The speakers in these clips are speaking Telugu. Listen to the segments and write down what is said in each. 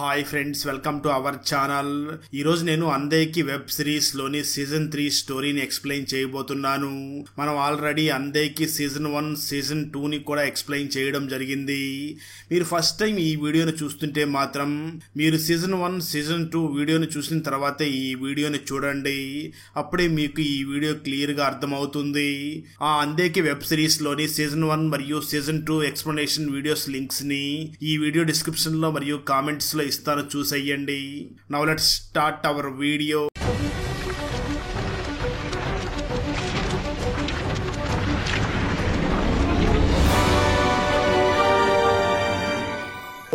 Hi friends, welcome to our channel. ఈరోజు నేను అందేకి వెబ్ సిరీస్ లోని సీజన్ 3 స్టోరీని ఎక్స్ప్లెయిన్ చేయబోతున్నాను. మనం ఆల్రెడీ అందేకి సీజన్ 1, సీజన్ 2ని కూడా ఎక్స్ప్లెయిన్ చేయడం జరిగింది. మీరు ఫస్ట్ టైం ఈ వీడియోని చూస్తుంటే మాత్రం మీరు సీజన్ 1, సీజన్ 2 వీడియోని చూసిన తర్వాతే ఈ వీడియోని చూడండి. అప్పుడే మీకు ఈ వీడియో క్లియర్ గా అర్థమవుతుంది. ఆ అందేకి వెబ్ సిరీస్ లోని సీజన్ 1 మరియు సీజన్ 2 ఎక్స్ప్లెనేషన్ వీడియోస్ లింక్స్ ని ఈ వీడియో డిస్క్రిప్షన్ లో మరియు కామెంట్స్ లో ఇస్తాను, చూసేయండి. Now let's start our video.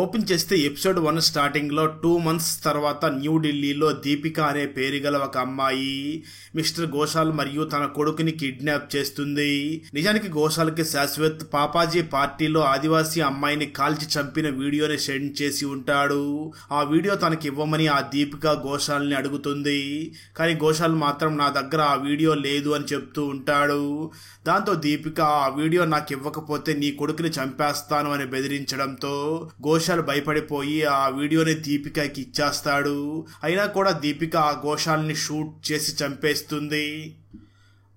Open చేస్తే ఎపిసోడ్ 1 స్టార్టింగ్ లో 2 months తర్వాత న్యూఢిల్లీలో దీపిక అనే పేరు గల ఒక అమ్మాయి మిస్టర్ ఘోషాల్ మరియు తన కొడుకుని కిడ్నాప్ చేస్తుంది. నిజానికి ఘోషాల్ కి శాశ్వత్ పాపాజీ పార్టీలో ఆదివాసీ అమ్మాయిని కాల్చి చంపిన వీడియోని సెండ్ చేసి ఉంటాడు. ఆ వీడియో తనకి ఇవ్వమని ఆ దీపిక ఘోషాల్ ని అడుగుతుంది. కానీ ఘోషాల్ మాత్రం నా దగ్గర ఆ వీడియో లేదు అని చెప్తూ ఉంటాడు. దాంతో దీపిక ఆ వీడియో నాకు ఇవ్వకపోతే నీ కొడుకుని చంపేస్తాను అని బెదిరించడంతో ఘోషాల్ భయపడిపోయి ఆ వీడియోని దీపికకి ఇచ్చేస్తాడు. అయినా కూడా దీపిక ఆ ఘోషాల్ని షూట్ చేసి చంపేస్తుంది.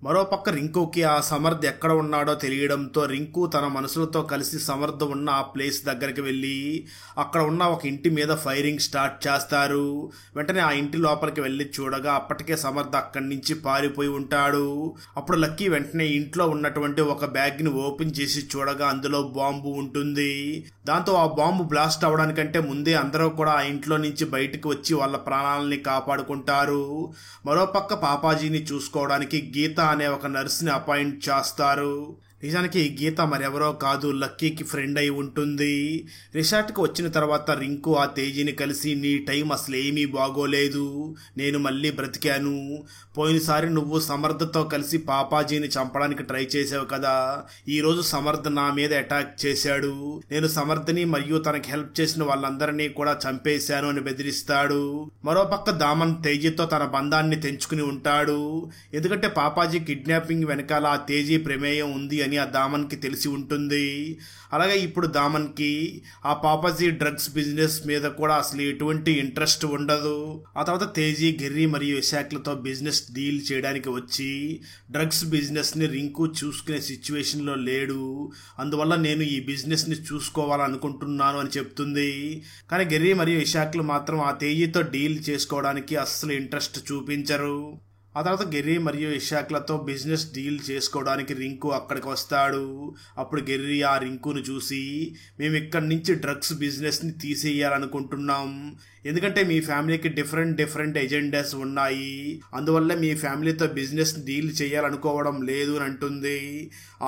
మరోపక్క రింకుకి ఆ సమర్థ్ ఎక్కడ ఉన్నాడో తెలియడంతో రింకు తన మనుషులతో కలిసి సమర్థ్ ఉన్న ఆ ప్లేస్ దగ్గరికి వెళ్ళి అక్కడ ఉన్న ఒక ఇంటి మీద ఫైరింగ్ స్టార్ట్ చేస్తారు. వెంటనే ఆ ఇంటి లోపలికి వెళ్ళి చూడగా అప్పటికే సమర్థ్ అక్కడి నుంచి పారిపోయి ఉంటాడు. అప్పుడు లక్కీ వెంటనే ఇంట్లో ఉన్నటువంటి ఒక బ్యాగ్ ని ఓపెన్ చేసి చూడగా అందులో బాంబు ఉంటుంది. దాంతో ఆ బాంబు బ్లాస్ట్ అవడానికంటే ముందే అందరూ కూడా ఆ ఇంట్లో నుంచి బయటకు వచ్చి వాళ్ళ ప్రాణాలని కాపాడుకుంటారు. మరోపక్క పాపాజీని చూసుకోవడానికి గీత అనే ఒక నర్సుని అపాయింట్ చేస్తారు. నిజానికి గీత మరెవరో కాదు, లక్కీకి ఫ్రెండ్ అయి ఉంటుంది. రిసార్ట్కి వచ్చిన తర్వాత రింకు ఆ తేజీని కలిసి నీ టైం అసలు ఏమీ బాగోలేదు, నేను మళ్ళీ బ్రతికాను. పోయినసారి నువ్వు సమర్థతో కలిసి పాపాజీని చంపడానికి ట్రై చేసావు కదా, ఈరోజు సమర్థ్ నా మీద అటాక్ చేశాడు. నేను సమర్థని మరియు తనకి హెల్ప్ చేసిన వాళ్ళందరినీ కూడా చంపేశాను అని బెదిరిస్తాడు. మరోపక్క దామన్ తేజీతో తన బంధాన్ని తెంచుకుని ఉంటాడు. ఎందుకంటే పాపాజీ కిడ్నాపింగ్ వెనకాల ఆ తేజీ ప్రమేయం ఉంది అని ఆ దామన్ కి తెలిసి ఉంటుంది. అలాగే ఇప్పుడు దామన్ కి ఆ పాపాజీ డ్రగ్స్ బిజినెస్ మీద కూడా అసలు ఎటువంటి ఇంట్రెస్ట్ ఉండదు. ఆ తర్వాత తేజీ, గెర్రీ మరియు విశాఖలతో బిజినెస్ డీల్ చేయడానికి వచ్చి డ్రగ్స్ బిజినెస్ ని రింకు చూసుకునే సిచ్యువేషన్ లో లేడు. అందువల్ల నేను ఈ బిజినెస్ ని చూసుకోవాలనుకుంటున్నాను అని చెప్తుంది. కానీ గెర్రీ మరియు విశాఖలు మాత్రం ఆ తేజీతో డీల్ చేసుకోవడానికి అస్సలు ఇంట్రెస్ట్ చూపించరు. ఆ తర్వాత గెర్రీ మరియు ఇషాక్లతో బిజినెస్ డీల్ చేసుకోవడానికి రింకు అక్కడికి వస్తాడు. అప్పుడు గెర్రీ ఆ రింకును చూసి మేము ఇక్కడి నుంచి డ్రగ్స్ బిజినెస్ ని తీసేయాలనుకుంటున్నాం. ఎందుకంటే మీ ఫ్యామిలీకి డిఫరెంట్ ఎజెండాస్ ఉన్నాయి, అందువల్ల మీ ఫ్యామిలీతో బిజినెస్ డీల్ చేయాలనుకోవడం లేదు అని అంటుంది.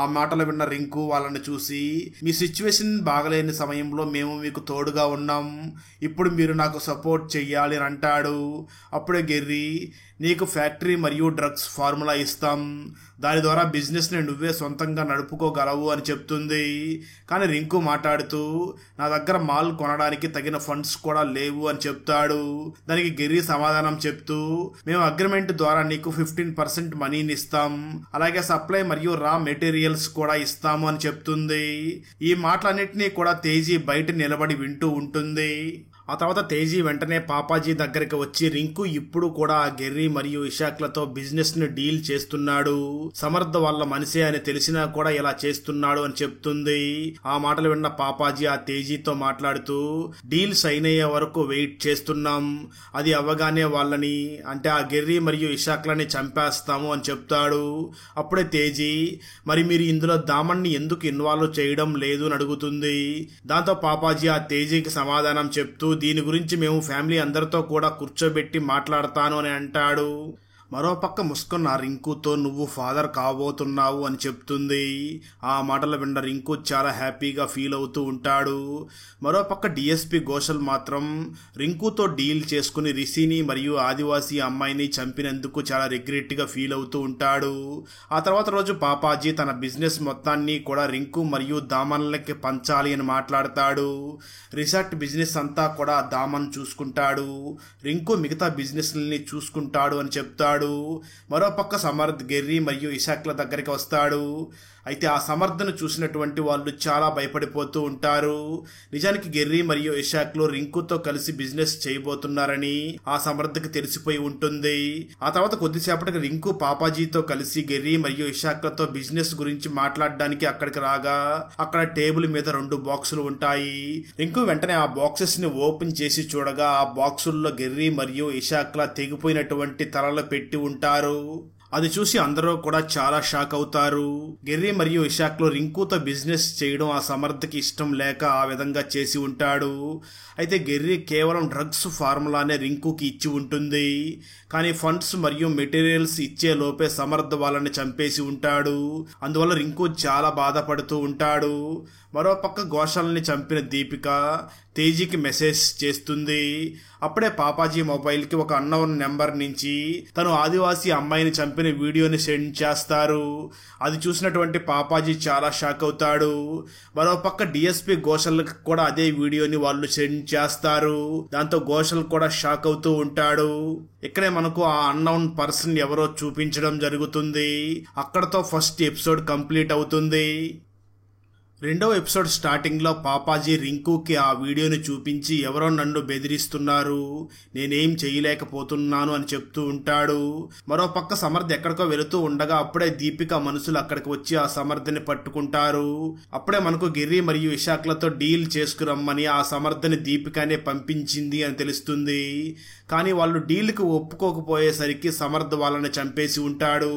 ఆ మాటలు విన్న రింకు వాళ్ళని చూసి మీ సిచ్యువేషన్ బాగలేని సమయంలో మేము మీకు తోడుగా ఉన్నాం, ఇప్పుడు మీరు నాకు సపోర్ట్ చెయ్యాలి అని అంటాడు. అప్పుడే గెర్రీ నీకు ఫ్యాక్టరీ మరియు డ్రగ్స్ ఫార్ములా ఇస్తాం, దాని ద్వారా బిజినెస్ ని నువ్వే సొంతంగా నడుపుకోగలవు అని చెప్తుంది. కానీ రింకు మాట్లాడుతూ నా దగ్గర మాల్ కొనడానికి తగిన ఫండ్స్ కూడా లేవు అని చెప్తాడు. దానికి గెర్రీ సమాధానం చెప్తూ మేము అగ్రిమెంట్ ద్వారా నీకు 15% మనీని ఇస్తాం, అలాగే సప్లై మరియు రా మెటీరియల్స్ కూడా ఇస్తాము అని చెప్తుంది. ఈ మాటలన్నింటినీ కూడా తేజీ బయట నిలబడి వింటూ ఉంటుంది. ఆ తర్వాత తేజీ వెంటనే పాపాజీ దగ్గరికి వచ్చి రింకు ఇప్పుడు కూడా గెర్రీ మరియు ఇషాక్లతో బిజినెస్ ని డీల్ చేస్తున్నాడు, సమర్థ వాళ్ళ మనిషే అని తెలిసినా కూడా ఇలా చేస్తున్నాడు అని చెప్తుంది. ఆ మాటలు విన్న పాపాజీ ఆ తేజీతో మాట్లాడుతూ డీల్ సైన్ అయ్యే వరకు వెయిట్ చేస్తున్నాం, అది అవ్వగానే వాళ్ళని అంటే ఆ గెర్రీ మరియు ఇషాక్లని చంపేస్తాము అని చెప్తాడు. అప్పుడే తేజీ మరి మీరు ఇందులో దామన్ని ఎందుకు ఇన్వాల్వ్ చేయడం లేదు అని అడుగుతుంది. దాంతో పాపాజీ ఆ తేజీకి సమాధానం చెప్తూ దీని గురించి మేము ఫ్యామిలీ అందరితో కూడా కూర్చోబెట్టి మాట్లాడతాను అని అంటాడు. మరోపక్క ముస్కున్న రింకుతో నువ్వు ఫాదర్ కాబోతున్నావు అని చెప్తుంది. ఆ మాటలు విన్న రింకు చాలా హ్యాపీగా ఫీల్ అవుతూ ఉంటాడు. మరోపక్క డిఎస్పీ ఘోషల్ మాత్రం రింకుతో డీల్ చేసుకుని రిషిని మరియు ఆదివాసీ అమ్మాయిని చంపినందుకు చాలా రిగ్రెట్ గా ఫీల్ అవుతూ ఉంటాడు. ఆ తర్వాత రోజు పాపాజీ తన బిజినెస్ మొత్తాన్ని కూడా రింకు మరియు దామన్లకి పంచాలి అని మాట్లాడతాడు. రిసార్ట్ బిజినెస్ అంతా కూడా దామన్ చూసుకుంటాడు, రింకు మిగతా బిజినెస్ ని చూసుకుంటాడు అని చెప్తాడు. మరోపక్క సమర్థ్, గెర్రీ మరియు ఇషాక్ల దగ్గరికి వస్తాడు. అయితే ఆ సమర్థను చూసినటువంటి వాళ్ళు చాలా భయపడిపోతూ ఉంటారు. నిజానికి గెర్రీ మరియు ఇషాక్లు రింకుతో కలిసి బిజినెస్ చేయబోతున్నారని ఆ సమర్థకి తెలిసిపోయి ఉంటుంది. ఆ తర్వాత కొద్దిసేపటికి రింకు పాపాజీతో కలిసి గెర్రీ మరియు ఇషాక్లతో బిజినెస్ గురించి మాట్లాడడానికి అక్కడికి రాగా అక్కడ టేబుల్ మీద 2 బాక్సులు ఉంటాయి. రింకు వెంటనే ఆ బాక్సెస్ ని ఓపెన్ చేసి చూడగా ఆ బాక్సుల్లో గెర్రీ మరియు ఇషాక్ల తెగిపోయినటువంటి తలలు పెట్టి ఉంటారు. అది చూసి అందరూ కూడా చాలా షాక్ అవుతారు. గెర్రీ మరియు ఇషాక్లు రింకుతో బిజినెస్ చేయడం ఆ సమర్థకి ఇష్టం లేక ఆ విధంగా చేసి ఉంటాడు. అయితే గెర్రీ కేవలం డ్రగ్స్ ఫార్ములానే రింకుకి ఇచ్చి ఉంటుంది. కానీ ఫండ్స్ మరియు మెటీరియల్స్ ఇచ్చే లోపే సమర్థ వాళ్ళని చంపేసి ఉంటాడు. అందువల్ల రింకు చాలా బాధపడుతూ ఉంటాడు. మరోపక్క ఘోషాలని చంపిన దీపిక తేజీకి మెసేజ్ చేస్తుంది. అప్పుడే పాపాజీ మొబైల్కి ఒక అన్నోన్ నెంబర్ నుంచి తను ఆదివాసీ అమ్మాయిని చంపిన వీడియోని సెండ్ చేస్తారు. అది చూసినటువంటి పాపాజీ చాలా షాక్ అవుతాడు. మరోపక్క డిఎస్పీ ఘోషల్కి కూడా అదే వీడియోని వాళ్ళు సెండ్ చేస్తారు. దాంతో ఘోషల్ కూడా షాక్ అవుతూ ఉంటాడు. ఇక్కడే మనకు ఆ అన్నోన్ పర్సన్ ఎవరో చూపించడం జరుగుతుంది. అక్కడతో ఫస్ట్ ఎపిసోడ్ కంప్లీట్ అవుతుంది. రెండవ ఎపిసోడ్ స్టార్టింగ్ లో పాపాజీ రింకుకి ఆ వీడియోని చూపించి ఎవరో నన్ను బెదిరిస్తున్నారు, నేనేం చేయలేకపోతున్నాను అని చెప్తూ ఉంటాడు. మరోపక్క సమర్థ్ ఎక్కడికో వెళుతూ ఉండగా అప్పుడే దీపిక మనుషులు అక్కడికి వచ్చి ఆ సమర్థని పట్టుకుంటారు. అప్పుడే మనకు గిర్రీ మరియు ఇషాక్లతో డీల్ చేసుకురమ్మని ఆ సమర్థని దీపికనే పంపించింది అని తెలుస్తుంది. కానీ వాళ్ళు డీల్కి ఒప్పుకోకపోయేసరికి సమర్థ్ వాళ్ళని చంపేసి ఉంటాడు.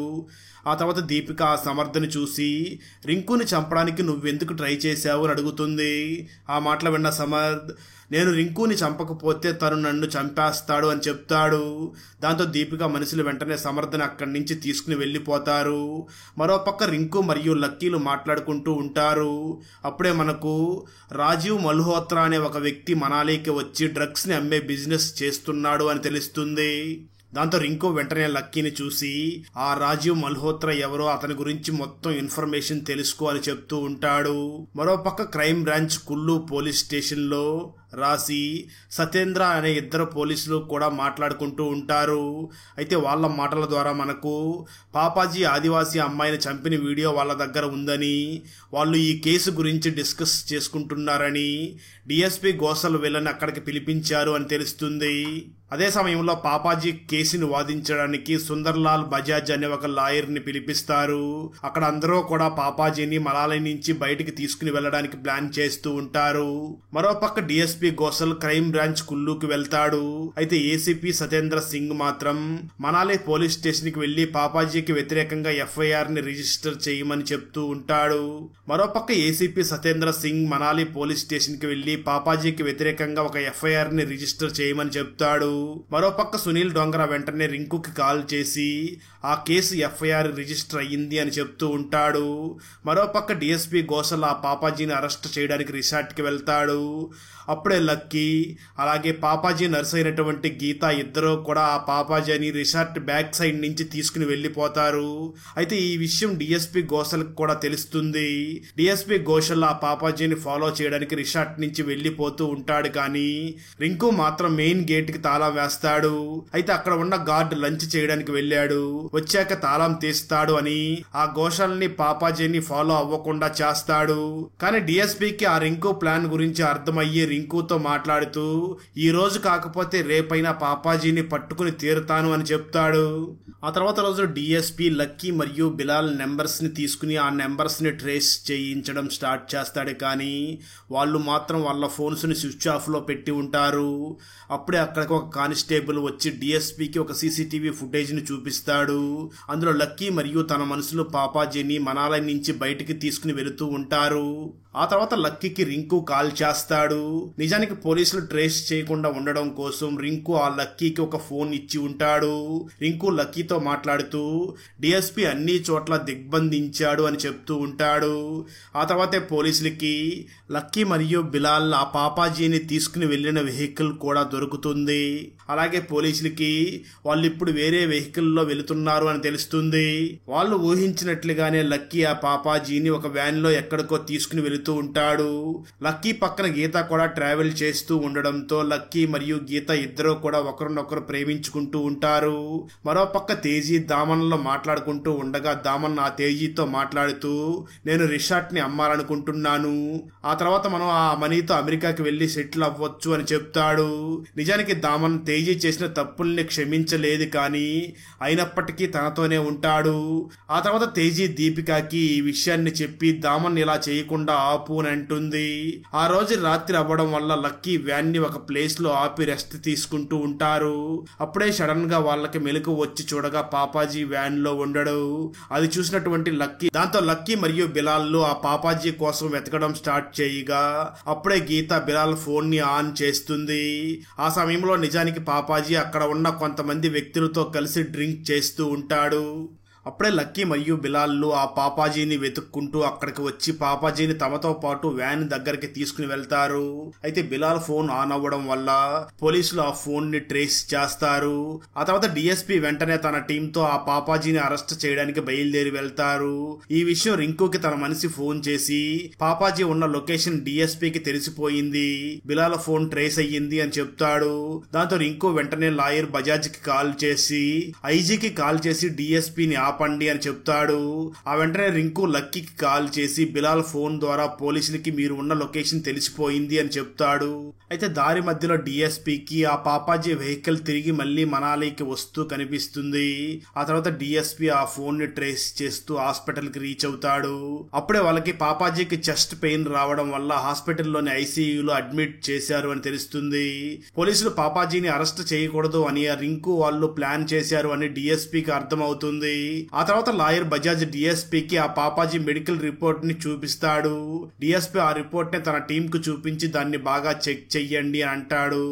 ఆ తర్వాత దీపిక ఆ సమర్థని చూసి రింకుని చంపడానికి నువ్వెందుకు ట్రై చేశావు అని అడుగుతుంది. ఆ మాటలు విన్న సమర్థ్ నేను రింకుని చంపకపోతే తను నన్ను చంపేస్తాడు అని చెప్తాడు. దాంతో దీపిక మనుషులు వెంటనే సమర్థని అక్కడి నుంచి తీసుకుని వెళ్ళిపోతారు. మరోపక్క రింకు మరియు లక్కీలు మాట్లాడుకుంటూ ఉంటారు. అప్పుడే మనకు రాజీవ్ మల్హోత్రా అనే ఒక వ్యక్తి మనాలీకి వచ్చి డ్రగ్స్ ని అమ్మే బిజినెస్ చేస్తున్నాడు అని తెలుస్తుంది. దాంతో రింకు వెంటనే లక్కీని చూసి ఆ రాజీవ్ మల్హోత్రా ఎవరో అతని గురించి మొత్తం ఇన్ఫర్మేషన్ తెలుసుకో అని చెప్తూ ఉంటాడు. మరోపక్క క్రైమ్ బ్రాంచ్ కుల్లు పోలీస్ స్టేషన్ లో రాసి సతేంద్ర అనే 2 పోలీసులు కూడా మాట్లాడుకుంటూ ఉంటారు. అయితే వాళ్ళ మాటల ద్వారా మనకు పాపాజీ ఆదివాసీ అమ్మాయిని చంపిన వీడియో వాళ్ళ దగ్గర ఉందని, వాళ్ళు ఈ కేసు గురించి డిస్కస్ చేసుకుంటున్నారని డిఎస్పీ ఘోషల్ వీళ్ళని అక్కడికి పిలిపించారు అని తెలుస్తుంది. అదే సమయంలో పాపాజీ కేసుని వాదించడానికి సుందర్లాల్ బజాజ్ అనే ఒక లాయర్ ని పిలిపిస్తారు. అక్కడ అందరూ కూడా పాపాజీని మనాలి నుంచి బయటికి తీసుకుని వెళ్లడానికి ప్లాన్ చేస్తూ ఉంటారు. మరోపక్క డిఎస్పీ ఘోషల్ క్రైమ్ బ్రాంచ్ కుల్లుకి వెళ్తాడు. అయితే ఏసీపీ సతేంద్ర సింగ్ మాత్రం మనాలి పోలీస్ స్టేషన్ కి వెళ్లి పాపాజీకి వ్యతిరేకంగా ఎఫ్ఐఆర్ ని రిజిస్టర్ చేయమని చెప్తూ ఉంటాడు. మరోపక్క ACP Satendra Singh Manali police station కి వెళ్లి పాపాజీకి వ్యతిరేకంగా ఒక ఎఫ్ఐఆర్ ని రిజిస్టర్ చేయమని చెప్తాడు. మరోపక్క సునీల్ డోంగరా వెంటనే రింకుకి కాల్ చేసి ఆ కేసు ఎఫ్ఐఆర్ రిజిస్టర్ అయ్యింది అని చెప్తూ ఉంటాడు. మరోపక్క డిఎస్పీ ఘోషల్ ఆ పాపాజీని అరెస్ట్ చేయడానికి రిసార్ట్కి వెళ్తాడు. అప్పుడే లక్కీ అలాగే పాపాజీ నర్స్ అయినటువంటి గీత ఇద్దరు కూడా ఆ పాపాజీని రిసార్ట్ బ్యాక్ సైడ్ నుంచి తీసుకుని వెళ్లిపోతారు. అయితే ఈ విషయం డిఎస్పీ ఘోషల్ కూడా తెలుస్తుంది. డిఎస్పీ ఘోషల్ ఆ పాపాజీని ఫాలో చేయడానికి రిసార్ట్ నుంచి వెళ్లిపోతూ ఉంటాడు. కానీ రింకు మాత్రం మెయిన్ గేట్ కి తాళం వేస్తాడు. అయితే అక్కడ ఉన్న గార్డ్ లంచ్ చేయడానికి వెళ్ళాడు, వచ్చాక తాళం తీస్తాడు అని ఆ ఘోషల్ని పాపాజీని ఫాలో అవ్వకుండా చేస్తాడు. కానీ డిఎస్పీకి ఆ రింకు ప్లాన్ గురించి అర్థమయ్యి రింకుతో మాట్లాడుతూ ఈ రోజు కాకపోతే రేపైనా పాపాజీని పట్టుకుని తీరుతాను అని చెప్తాడు. ఆ తర్వాత రోజు డిఎస్పీ లక్కీ మరియు బిలాల్ నెంబర్స్ ని తీసుకుని ఆ నెంబర్స్ ని ట్రేస్ చేయించడం స్టార్ట్ చేస్తాడు. కానీ వాళ్ళు మాత్రం వాళ్ళ ఫోన్స్ ని స్విచ్ ఆఫ్ లో పెట్టి ఉంటారు. అప్పుడే అక్కడికి ఒక కానిస్టేబుల్ వచ్చి డిఎస్పీకి ఒక సీసీటీవీ ఫుటేజ్ ని చూపిస్తాడు. అందులో లక్కీ మరియు తన మనుషులు పాపాజీని మనాలి నుంచి బయటికి తీసుకుని వెళుతూ ఉంటారు. ఆ తర్వాత లక్కీకి రింకు కాల్ చేస్తాడు. నిజానికి పోలీసులు ట్రేస్ చేయకుండా ఉండడం కోసం రింకు ఆ లక్కీకి ఒక ఫోన్ ఇచ్చి ఉంటాడు. రింకు లక్కీతో మాట్లాడుతూ డిఎస్పీ అన్ని చోట్ల దిగ్బంధించాడు అని చెప్తూ ఉంటాడు. ఆ తర్వాతే పోలీసులకి లక్కీ మరియు బిలాల్ ఆ పాపాజీని తీసుకుని వెళ్లిన వెహికల్ కూడా దొరుకుతుంది. అలాగే పోలీసులకి వాళ్ళు ఇప్పుడు వేరే వెహికల్లో వెళుతున్నారు అని తెలుస్తుంది. వాళ్ళు ఊహించినట్లుగానే లక్కీ ఆ పాపాజీని ఒక వ్యాన్ లో ఎక్కడికో తీసుకుని వెళుతూ ఉంటాడు. లక్కీ పక్కన గీత కూడా ట్రావెల్ చేస్తూ ఉండడంతో లక్కీ మరియు గీత ఇద్దరు కూడా ఒకరినొకరు ప్రేమించుకుంటూ ఉంటారు. మరోపక్క తేజీ దామన్లో మాట్లాడుకుంటూ ఉండగా దామన్ ఆ తేజీతో మాట్లాడుతూ నేను రిసార్ట్ ని అమ్మాలనుకుంటున్నాను, ఆ తర్వాత మనం ఆ మనీతో అమెరికాకి వెళ్లి సెటిల్ అవ్వచ్చు అని చెప్తాడు. నిజానికి దామన్ తేజీ చేసిన తప్పుల్ని క్షమించలేదు, కానీ అయినప్పటికీ తనతోనే ఉంటాడు. ఆ తర్వాత తేజీ దీపికాకి ఈ విషయాన్ని చెప్పి దామన్ ఇలా చేయకుండా ఆపు అని అంటుంది. ఆ రోజు రాత్రి అవ్వడం వల్ల లక్కీ వ్యాన్ ని ఒక ప్లేస్ లో ఆపి రెస్ట్ తీసుకుంటూ ఉంటారు. అప్పుడే సడన్ గా వాళ్ళకి మెలకు వచ్చి చూడగా పాపాజీ వ్యాన్ లో ఉండడు. అది చూసినటువంటి దాంతో లక్కీ మరియు బిలాల్ ఆ పాపాజీ కోసం వెతకడం స్టార్ట్ చేయగా అప్పుడే గీత బిలాల్ ఫోన్ ని ఆన్ చేస్తుంది. ఆ సమయంలో నిజానికి పాపాజీ అక్కడ ఉన్న కొంతమంది వ్యక్తులతో కలిసి డ్రింక్ చేస్తూ ఉంటాడు. అప్పుడే లక్కీ మరియు బిలాల్ ఆ పాపాజీని వెతుక్కుంటూ అక్కడికి వచ్చి పాపాజీని తమతో పాటు వ్యాన్ దగ్గరికి తీసుకుని వెళ్తారు. అయితే బిలాల్ ఫోన్ ఆన్ అవ్వడం వల్ల పోలీసులు ఆ ఫోన్ ని ట్రేస్ చేస్తారు. ఆ తర్వాత డిఎస్పీ వెంటనే తన టీంతో ఆ పాపాజీని అరెస్ట్ చేయడానికి బయలుదేరి వెళ్తారు. ఈ విషయం రింకుకి తన మనిషి ఫోన్ చేసి పాపాజీ ఉన్న లొకేషన్ డిఎస్పీకి తెలిసిపోయింది, బిలాల్ ఫోన్ ట్రేస్ అయ్యింది అని చెప్తాడు. దాంతో రింకు వెంటనే లాయర్ బజాజ్ కి కాల్ చేసి ఐజీకి కాల్ చేసి డిఎస్పీని ఆపండి అని చెప్తాడు. ఆ వెంటనే రింకు లక్కీకి కాల్ చేసి బిలాల్ ఫోన్ ద్వారా పోలీసులకి మీరు ఉన్న లొకేషన్ తెలిసిపోయింది అని చెప్తాడు. అయితే దారి మధ్యలో డిఎస్పీకి ఆ పాపాజీ వెహికల్ తిరిగి మళ్ళీ మనాలికి వస్తూ కనిపిస్తుంది. ఆ తర్వాత డిఎస్పీ ఆ ఫోన్ ని ట్రేస్ చేస్తూ హాస్పిటల్ కి రీచ్ అవుతాడు. అప్పుడే వాళ్ళకి పాపాజీకి చెస్ట్ పెయిన్ రావడం వల్ల హాస్పిటల్లోని ఐసీయూలో అడ్మిట్ చేశారు అని తెలుస్తుంది. పోలీసులు పాపాజీని అరెస్ట్ చేయకూడదు అని రింకు వాళ్ళు ప్లాన్ చేశారు అని డిఎస్పీకి అర్థమవుతుంది. ఆ తర్వాత లాయర్ బజాజ్ డిఎస్పీకి ఆ పాపాజీ మెడికల్ రిపోర్ట్ ని చూపిస్తాడు. డిఎస్పీ ఆ రిపోర్ట్ ని తన టీం కు చూపించి దాన్ని బాగా చెక్ చెయ్యండి అని అంటాడు.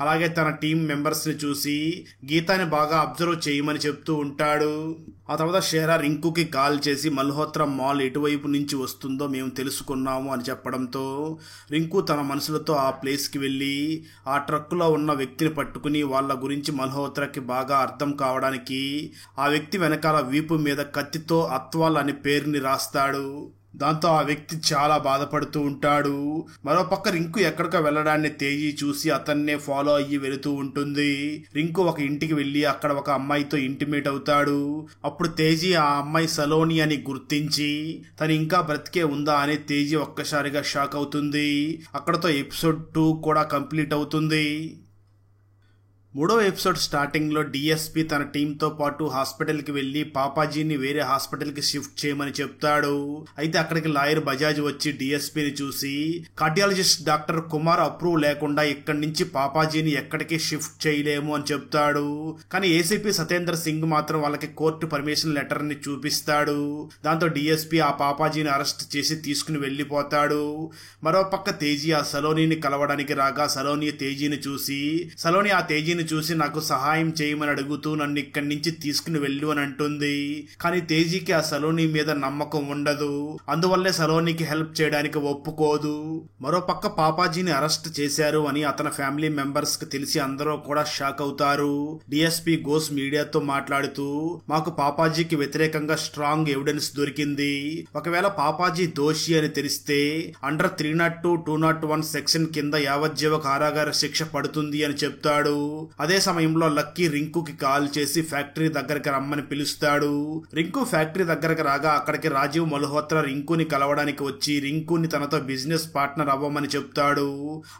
అలాగే తన టీం మెంబర్స్ ని చూసి గీతాని బాగా అబ్జర్వ్ చేయమని చెప్తూ ఉంటాడు. ఆ తర్వాత షేరా రింకుకి కాల్ చేసి మల్హోత్రా మాల్ ఎటువైపు నుంచి వస్తుందో మేము తెలుసుకున్నాము అని చెప్పడంతో రింకు తన మనుషులతో ఆ ప్లేస్ కి వెళ్లి ఆ ట్రక్కులో ఉన్న వ్యక్తిని పట్టుకుని వాళ్ళ గురించి మల్హోత్రాకి బాగా అర్థం కావడానికి ఆ వ్యక్తి వెనకాల వీపు మీద కత్తితో అత్వాల్ అనే పేరుని రాస్తాడు. దాంతో ఆ వ్యక్తి చాలా బాధపడుతూ ఉంటాడు. మరోపక్క రింకు ఎక్కడికో వెళ్లడాన్ని తేజీ చూసి అతన్నే ఫాలో అయ్యి వెళుతూ ఉంటుంది. రింకు ఒక ఇంటికి వెళ్లి అక్కడ ఒక అమ్మాయితో ఇంటిమేట్ అవుతాడు. అప్పుడు తేజీ ఆ అమ్మాయి సలోని అని గుర్తించి తను ఇంకా బ్రతికే ఉందా అని తేజీ ఒక్కసారిగా షాక్ అవుతుంది. అక్కడతో ఎపిసోడ్ 2 కూడా కంప్లీట్ అవుతుంది. మూడో ఎపిసోడ్ స్టార్టింగ్ లో డిఎస్పీ తన టీంతో పాటు హాస్పిటల్ కి వెళ్లి పాపాజీని వేరే హాస్పిటల్ కి షిఫ్ట్ చేయమని చెప్తాడు. అయితే అక్కడికి లాయర్ బజాజ్ వచ్చి డిఎస్పీని చూసి కార్డియాలజిస్ట్ డాక్టర్ కుమార్ అప్రూవ్ లేకుండా ఇక్కడి నుంచి పాపాజీని ఎక్కడికి షిఫ్ట్ చేయలేము అని చెప్తాడు. కానీ ఏసీపీ సతేందర్ సింగ్ మాత్రం వాళ్ళకి కోర్టు పర్మిషన్ లెటర్ ని చూపిస్తాడు. దాంతో డిఎస్పీ ఆ పాపాజీని అరెస్ట్ చేసి తీసుకుని వెళ్లిపోతాడు. మరోపక్క తేజీ ఆ సలోనీని కలవడానికి రాగా సలోని తేజీని చూసి సలోని ఆ తేజీని చూసి నాకు సహాయం చేయమని అడుగుతూ నన్ను ఇక్కడి నుంచి తీసుకుని వెళ్ళు అని అంటుంది. కానీ తేజీకి ఆ సలోని మీద నమ్మకం ఉండదు. అందువల్లే సలోనికి హెల్ప్ చేయడానికి ఒప్పుకోదు. మరోపక్క పాపాజీని అరెస్ట్ చేశారు అని అతని ఫ్యామిలీ మెంబర్స్ కి తెలిసి అందరూ కూడా షాక్ అవుతారు. డిఎస్పీ ఘోష్ మీడియాతో మాట్లాడుతూ మాకు పాపాజీకి వ్యతిరేకంగా స్ట్రాంగ్ ఎవిడెన్స్ దొరికింది. ఒకవేళ పాపాజీ దోషి అని తెలిస్తే అండర్ 302, 201 సెక్షన్ కింద యావజ్జీవ కారాగార శిక్ష పడుతుంది అని చెప్తాడు. అదే సమయంలో లక్కీ రింకుకి కాల్ చేసి ఫ్యాక్టరీ దగ్గరికి రమ్మని పిలుస్తాడు. రింకు ఫ్యాక్టరీ దగ్గరకు రాగా అక్కడికి రాజీవ్ మల్హోత్రా రింకుని కలవడానికి వచ్చి రింకుని తనతో బిజినెస్ పార్ట్నర్ అవ్వమని చెప్తాడు.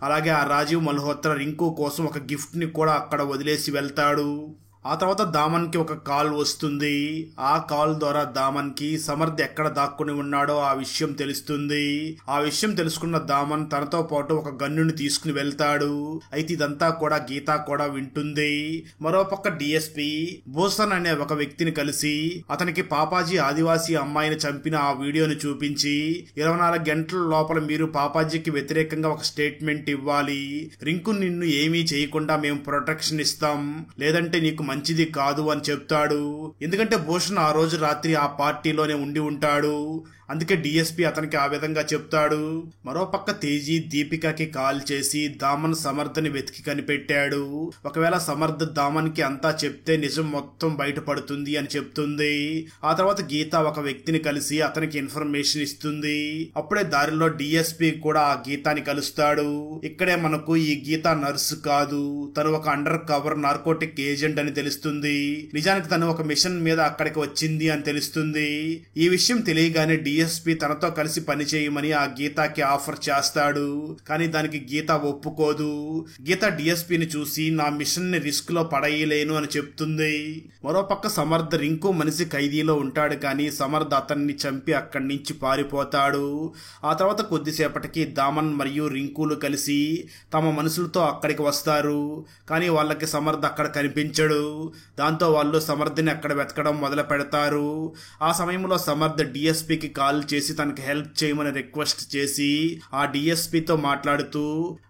అలాగే ఆ రాజీవ్ మల్హోత్రా రింకు కోసం ఒక గిఫ్ట్ ని కూడా అక్కడ వదిలేసి వెళ్తాడు. ఆ తర్వాత దామన్ కి ఒక కాల్ వస్తుంది. ఆ కాల్ ద్వారా దామన్ కి సమర్థ్ ఎక్కడ దాక్కుని ఉన్నాడో ఆ విషయం తెలుస్తుంది. ఆ విషయం తెలుసుకున్న దామన్ తనతో పాటు ఒక గన్నుని తీసుకుని వెళ్తాడు. అయితే ఇదంతా కూడా గీత కూడా వింటుంది. మరోపక్క డిఎస్పీ బోసన్ అనే ఒక వ్యక్తిని కలిసి అతనికి పాపాజీ ఆదివాసీ అమ్మాయిని చంపిన ఆ వీడియోని చూపించి 24 గంటల లోపల మీరు పాపాజీకి వ్యతిరేకంగా ఒక స్టేట్మెంట్ ఇవ్వాలి. రింకు నిన్ను ఏమీ చేయకుండా మేము ప్రొటెక్షన్ ఇస్తాం, లేదంటే నీకు మంచిది కాదు అని చెప్తాడు. ఎందుకంటే భూషణ్ ఆ రోజు రాత్రి ఆ పార్టీలోనే ఉండి ఉంటాడు. అందుకే డిఎస్పీ అతనికి ఆ విధంగా చెప్తాడు. మరోపక్క తేజీ దీపికకి కాల్ చేసి దామన్ సమర్థని వెతికి కనిపెట్టాడు. ఒకవేళ సమర్థ్ దామన్ కి అంతా చెప్తే నిజం మొత్తం బయటపడుతుంది అని చెప్తుంది. ఆ తర్వాత గీత ఒక వ్యక్తిని కలిసి అతనికి ఇన్ఫర్మేషన్ ఇస్తుంది. అప్పుడే దారిలో డిఎస్పీ కూడా ఆ గీతాని కలుస్తాడు. ఇక్కడే మనకు ఈ గీత నర్సు కాదు, తను ఒక అండర్ కవర్ నార్కోటిక్ ఏజెంట్ అని తెలుస్తుంది. నిజానికి తను ఒక మిషన్ మీద అక్కడికి వచ్చింది అని తెలుస్తుంది. ఈ విషయం తెలియగానే డిఎస్పీ తనతో కలిసి పనిచేయమని ఆ గీతకి ఆఫర్ చేస్తాడు. కానీ దానికి గీత ఒప్పుకోదు. గీత డిఎస్పీని చూసి నా మిషన్ ని రిస్క్ లో పడేయలేను అని చెప్తుంది. మరోపక్క సమర్థ్ రింకు మనిషి ఖైదీలో ఉంటాడు, కానీ సమర్థ్ అతన్ని చంపి అక్కడి నుంచి పారిపోతాడు. ఆ తర్వాత కొద్దిసేపటికి దామన్ మరియు రింకులు కలిసి తమ మనుషులతో అక్కడికి వస్తారు. కానీ వాళ్ళకి సమర్థ్ అక్కడ కనిపించడు. దాంతో వాళ్ళు సమర్థ్ని అక్కడ వెతకడం మొదలు పెడతారు. ఆ సమయంలో సమర్థ్ డిఎస్పీకి కాల్ చేసి తనకి హెల్ప్ చేయమని రిక్వెస్ట్ చేసి ఆ డిఎస్పీతో మాట్లాడుతూ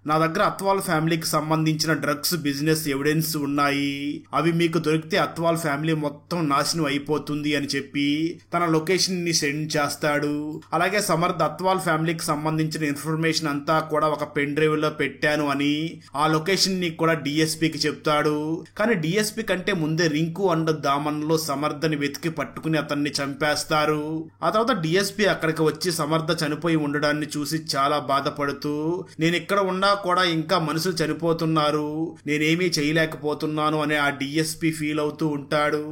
నా దగ్గర అత్వాల్ ఫ్యామిలీకి సంబంధించిన డ్రగ్స్ బిజినెస్ ఎవిడెన్స్ ఉన్నాయి, అవి మీకు దొరికితే అత్వాల్ ఫ్యామిలీ మొత్తం నాశనం అయిపోతుంది అని చెప్పి తన లొకేషన్ ని సెండ్ చేస్తాడు. అలాగే సమర్థ్ అత్వాల్ ఫ్యామిలీకి సంబంధించిన ఇన్ఫర్మేషన్ అంతా కూడా ఒక పెన్ డ్రైవ్ లో పెట్టాను అని ఆ లొకేషన్ ని కూడా డిఎస్పీకి చెప్తాడు. కానీ డిఎస్పీ కంటే ముందే రింకు అండ్ దామన్ లో సమర్థని వెతికి పట్టుకుని అతన్ని చంపేస్తారు. ఆ తర్వాత డిఎస్పీ అక్కడికి వచ్చి సమర్థ చనిపోయి ఉండడాన్ని చూసి చాలా బాధపడుతూ నేను ఇక్కడ ఉన్నా కూడా ఇంకా మనుషులు చనిపోతున్నారు, నేనేమీ చేయలేకపోతున్నాను అని ఆ డిఎస్పీ ఫీల్ అవుతూ ఉంటాడు.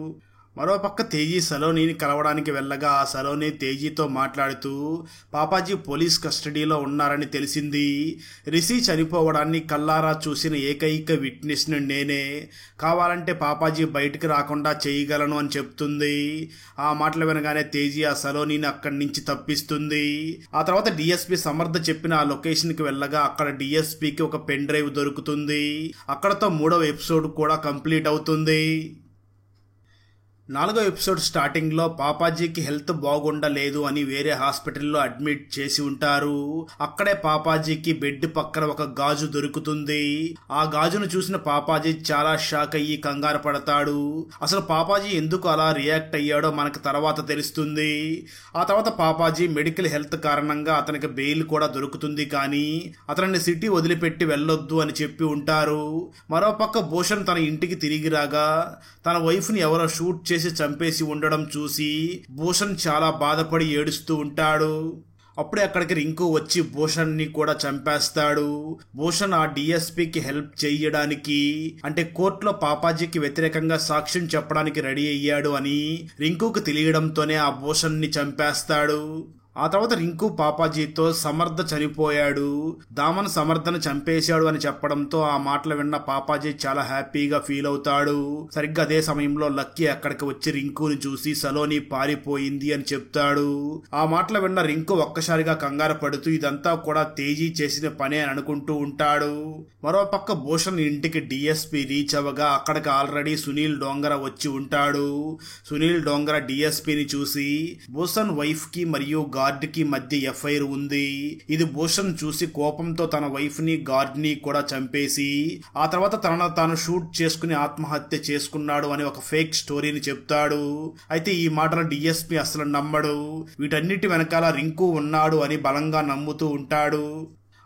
మరోపక్క తేజీ సలోనీని కలవడానికి వెళ్ళగా ఆ సలోని తేజీతో మాట్లాడుతూ పాపాజీ పోలీస్ కస్టడీలో ఉన్నారని తెలిసింది, రిషి చనిపోవడాన్ని కల్లారా చూసిన ఏకైక విట్నెస్ నేనే, కావాలంటే పాపాజీ బయటికి రాకుండా చేయగలను అని చెప్తుంది. ఆ మాటలు వినగానే తేజీ ఆ సలోనీని అక్కడి నుంచి తప్పిస్తుంది. ఆ తర్వాత డిఎస్పీ సమర్థ చెప్పిన ఆ లొకేషన్కి వెళ్ళగా అక్కడ డిఎస్పీకి ఒక పెన్ డ్రైవ్ దొరుకుతుంది. అక్కడతో 3వ ఎపిసోడ్ కూడా కంప్లీట్ అవుతుంది. 4వ ఎపిసోడ్ స్టార్టింగ్ లో పాపాజీకి హెల్త్ బాగుండలేదు అని వేరే హాస్పిటల్లో అడ్మిట్ చేసి ఉంటారు. అక్కడే పాపాజీకి బెడ్ పక్కన ఒక గాజు దొరుకుతుంది. ఆ గాజును చూసిన పాపాజీ చాలా షాక్ అయ్యి కంగారు పడతాడు. అసలు పాపాజీ ఎందుకు అలా రియాక్ట్ అయ్యాడో మనకు తర్వాత తెలుస్తుంది. ఆ తర్వాత పాపాజీ మెడికల్ హెల్త్ కారణంగా అతనికి బెయిల్ కూడా దొరుకుతుంది, కానీ అతనిని సిటీ వదిలిపెట్టి వెళ్ళొద్దు అని చెప్పి ఉంటారు. మరోపక్క భూషణ్ తన ఇంటికి తిరిగి రాగా తన వైఫ్ ని ఎవరో షూట్ చేసి చంపేసి ఉండడం చూసి భూషణ్ చాలా బాధపడి ఏడుస్తూ ఉంటాడు. అప్పుడే అక్కడికి రింకు వచ్చి భూషణ్ ని కూడా చంపేస్తాడు. భూషణ్ ఆ డిఎస్పీకి హెల్ప్ చేయడానికి, అంటే కోర్టులో పాపాజీకి వ్యతిరేకంగా సాక్ష్యం చెప్పడానికి రెడీ అయ్యాడు అని రింకుకు తెలియడంతోనే ఆ భూషణ్ ని చంపేస్తాడు. ఆ తర్వాత రింకు పాపాజీతో సమర్థ చనిపోయాడు, దామన్ సమర్థను చంపేశాడు అని చెప్పడంతో ఆ మాటలు విన్న పాపాజీ చాలా హ్యాపీగా ఫీల్ అవుతాడు. సరిగ్గా అదే సమయంలో లక్కీ అక్కడికి వచ్చి రింకుని చూసి సలోని పారిపోయింది అని చెప్తాడు. ఆ మాటలు విన్న రింకు ఒక్కసారిగా కంగారు పడుతూ ఇదంతా కూడా తేజీ చేసిన పనే అని అనుకుంటూ ఉంటాడు. మరోపక్క భూషణ్ ఇంటికి డిఎస్పీ రీచ్ అవ్వగా అక్కడికి ఆల్రెడీ సునీల్ డోంగరా వచ్చి ఉంటాడు. సునీల్ డోంగరా డిఎస్పీని చూసి భూషణ్ వైఫ్ కి మరియు గార్డ్ కి మధ్య ఎఫ్ఐఆర్ ఉంది, ఇది భూషణ్ చూసి కోపంతో తన వైఫ్ ని గార్డ్ ని కూడా చంపేసి ఆ తర్వాత తనను తాను షూట్ చేసుకుని ఆత్మహత్య చేసుకున్నాడు అని ఒక ఫేక్ స్టోరీని చెప్తాడు. అయితే ఈ మాటలు డిఎస్పీ అసలు నమ్మడు. వీటన్నిటి వెనకాల రింకు ఉన్నాడు అని బలంగా నమ్ముతూ ఉంటాడు.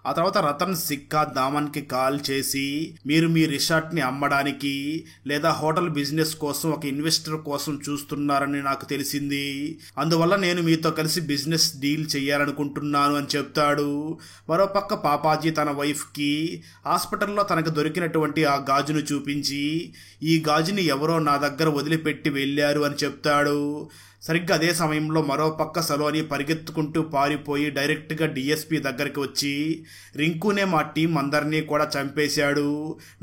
ఆ తర్వాత రతన్ సిక్కా దామన్ కి కాల్ చేసి మీరు మీ రిసార్ట్ ని అమ్మడానికి లేదా హోటల్ బిజినెస్ కోసం ఒక ఇన్వెస్టర్ కోసం చూస్తున్నారని నాకు తెలిసింది, అందువల్ల నేను మీతో కలిసి బిజినెస్ డీల్ చేయాలనుకుంటున్నాను అని చెప్తాడు. మరోపక్క పాపాజీ తన వైఫ్ కి హాస్పిటల్లో తనకు దొరికినటువంటి ఆ గాజును చూపించి ఈ గాజుని ఎవరో నా దగ్గర వదిలిపెట్టి వెళ్ళారు అని చెప్తాడు. సరిగ్గా అదే సమయంలో మరోపక్క సలోని పరిగెత్తుకుంటూ పారిపోయి డైరెక్ట్ గా డిఎస్పీ దగ్గరికి వచ్చి రింకునే మా టీం అందరినీ కూడా చంపేశాడు,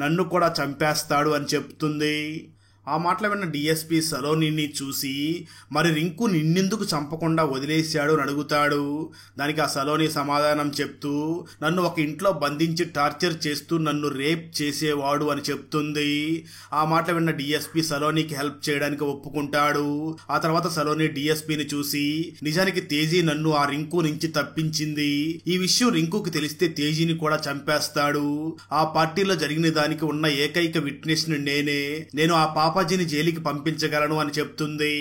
నన్ను కూడా చంపేస్తాడు అని చెప్తుంది. ఆ మాటలు విన్న డిఎస్పీ సలోనిని చూసి మరి రింకు నిన్నెందుకు చంపకుండా వదిలేశాడు అని అడుగుతాడు. దానికి ఆ సలోని సమాధానం చెప్తూ నన్ను ఒక ఇంట్లో బంధించి టార్చర్ చేస్తూ నన్ను రేప్ చేసేవాడు అని చెప్తుంది. ఆ మాటలు విన్న డిఎస్పీ సలోనికి హెల్ప్ చేయడానికి ఒప్పుకుంటాడు. ఆ తర్వాత సలోని డిఎస్పీని చూసి నిజానికి తేజీ నన్ను ఆ రింకు నుంచి తప్పించింది, ఈ విషయం రింకుకి తెలిస్తే తేజీని కూడా చంపేస్తాడు, ఆ పార్టీలో జరిగిన దానికి ఉన్న ఏకైక విట్నెస్ నేనే, నేను ఆ పాప పాపాజీని జైలుకి పంపించగలను అని చెప్తుంది.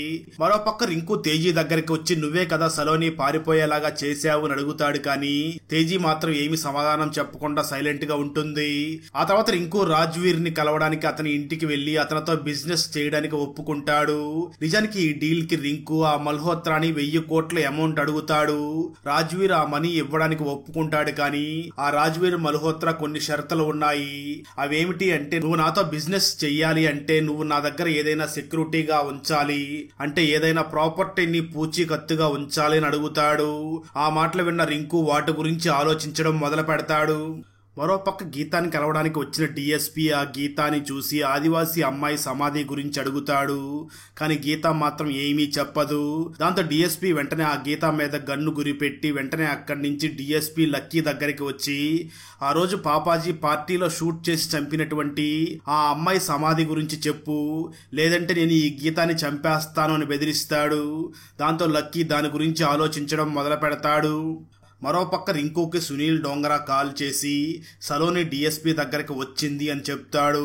మరోపక్క రింకు తేజీ దగ్గరికి వచ్చి నువ్వే కదా సలోని పారిపోయేలాగా చేశావు అని అడుగుతాడు. కానీ తేజీ మాత్రం ఏమి సమాధానం చెప్పకుండా సైలెంట్ గా ఉంటుంది. ఆ తర్వాత రింకు రాజ్వీర్ ని కలవడానికి అతని ఇంటికి వెళ్లి అతనితో బిజినెస్ చేయడానికి ఒప్పుకుంటాడు. నిజానికి ఈ డీల్ కి రింకు ఆ మల్హోత్రాని 1000 కోట్ల అమౌంట్ అడుగుతాడు. రాజ్వీర్ ఆ మనీ ఇవ్వడానికి ఒప్పుకుంటాడు. కానీ ఆ రాజ్వీర్ మల్హోత్రా కొన్ని షరతులు ఉన్నాయి. అవేమిటి అంటే, నువ్వు నాతో బిజినెస్ చెయ్యాలి అంటే నువ్వు నా దగ్గర ఏదైనా సెక్యూరిటీగా ఉంచాలి, అంటే ఏదైనా ప్రాపర్టీని పూచీకత్తుగా ఉంచాలి అని అడుగుతాడు. ఆ మాటలు విన్న రింకు వాటి గురించి ఆలోచించడం మొదలు పెడతాడు. మరోపక్క గీతాని కలవడానికి వచ్చిన డిఎస్పీ ఆ గీతాని చూసి ఆదివాసీ అమ్మాయి సమాధి గురించి అడుగుతాడు. కానీ గీత మాత్రం ఏమీ చెప్పదు. దాంతో డిఎస్పీ వెంటనే ఆ గీత మీద గన్ను గురిపెట్టి వెంటనే అక్కడి నుంచి డిఎస్పీ లక్కీ దగ్గరికి వచ్చి ఆ రోజు పాపాజీ పార్టీలో షూట్ చేసి చంపినటువంటి ఆ అమ్మాయి సమాధి గురించి చెప్పు, లేదంటే నేను ఈ గీతాన్ని చంపేస్తాను అని బెదిరిస్తాడు. దాంతో లక్కీ దాని గురించి ఆలోచించడం మొదలు పెడతాడు. మరోపక్క రింకుకి సునీల్ డోంగరా కాల్ చేసి సలోని డిఎస్పీ దగ్గరికి వచ్చింది అని చెప్తాడు.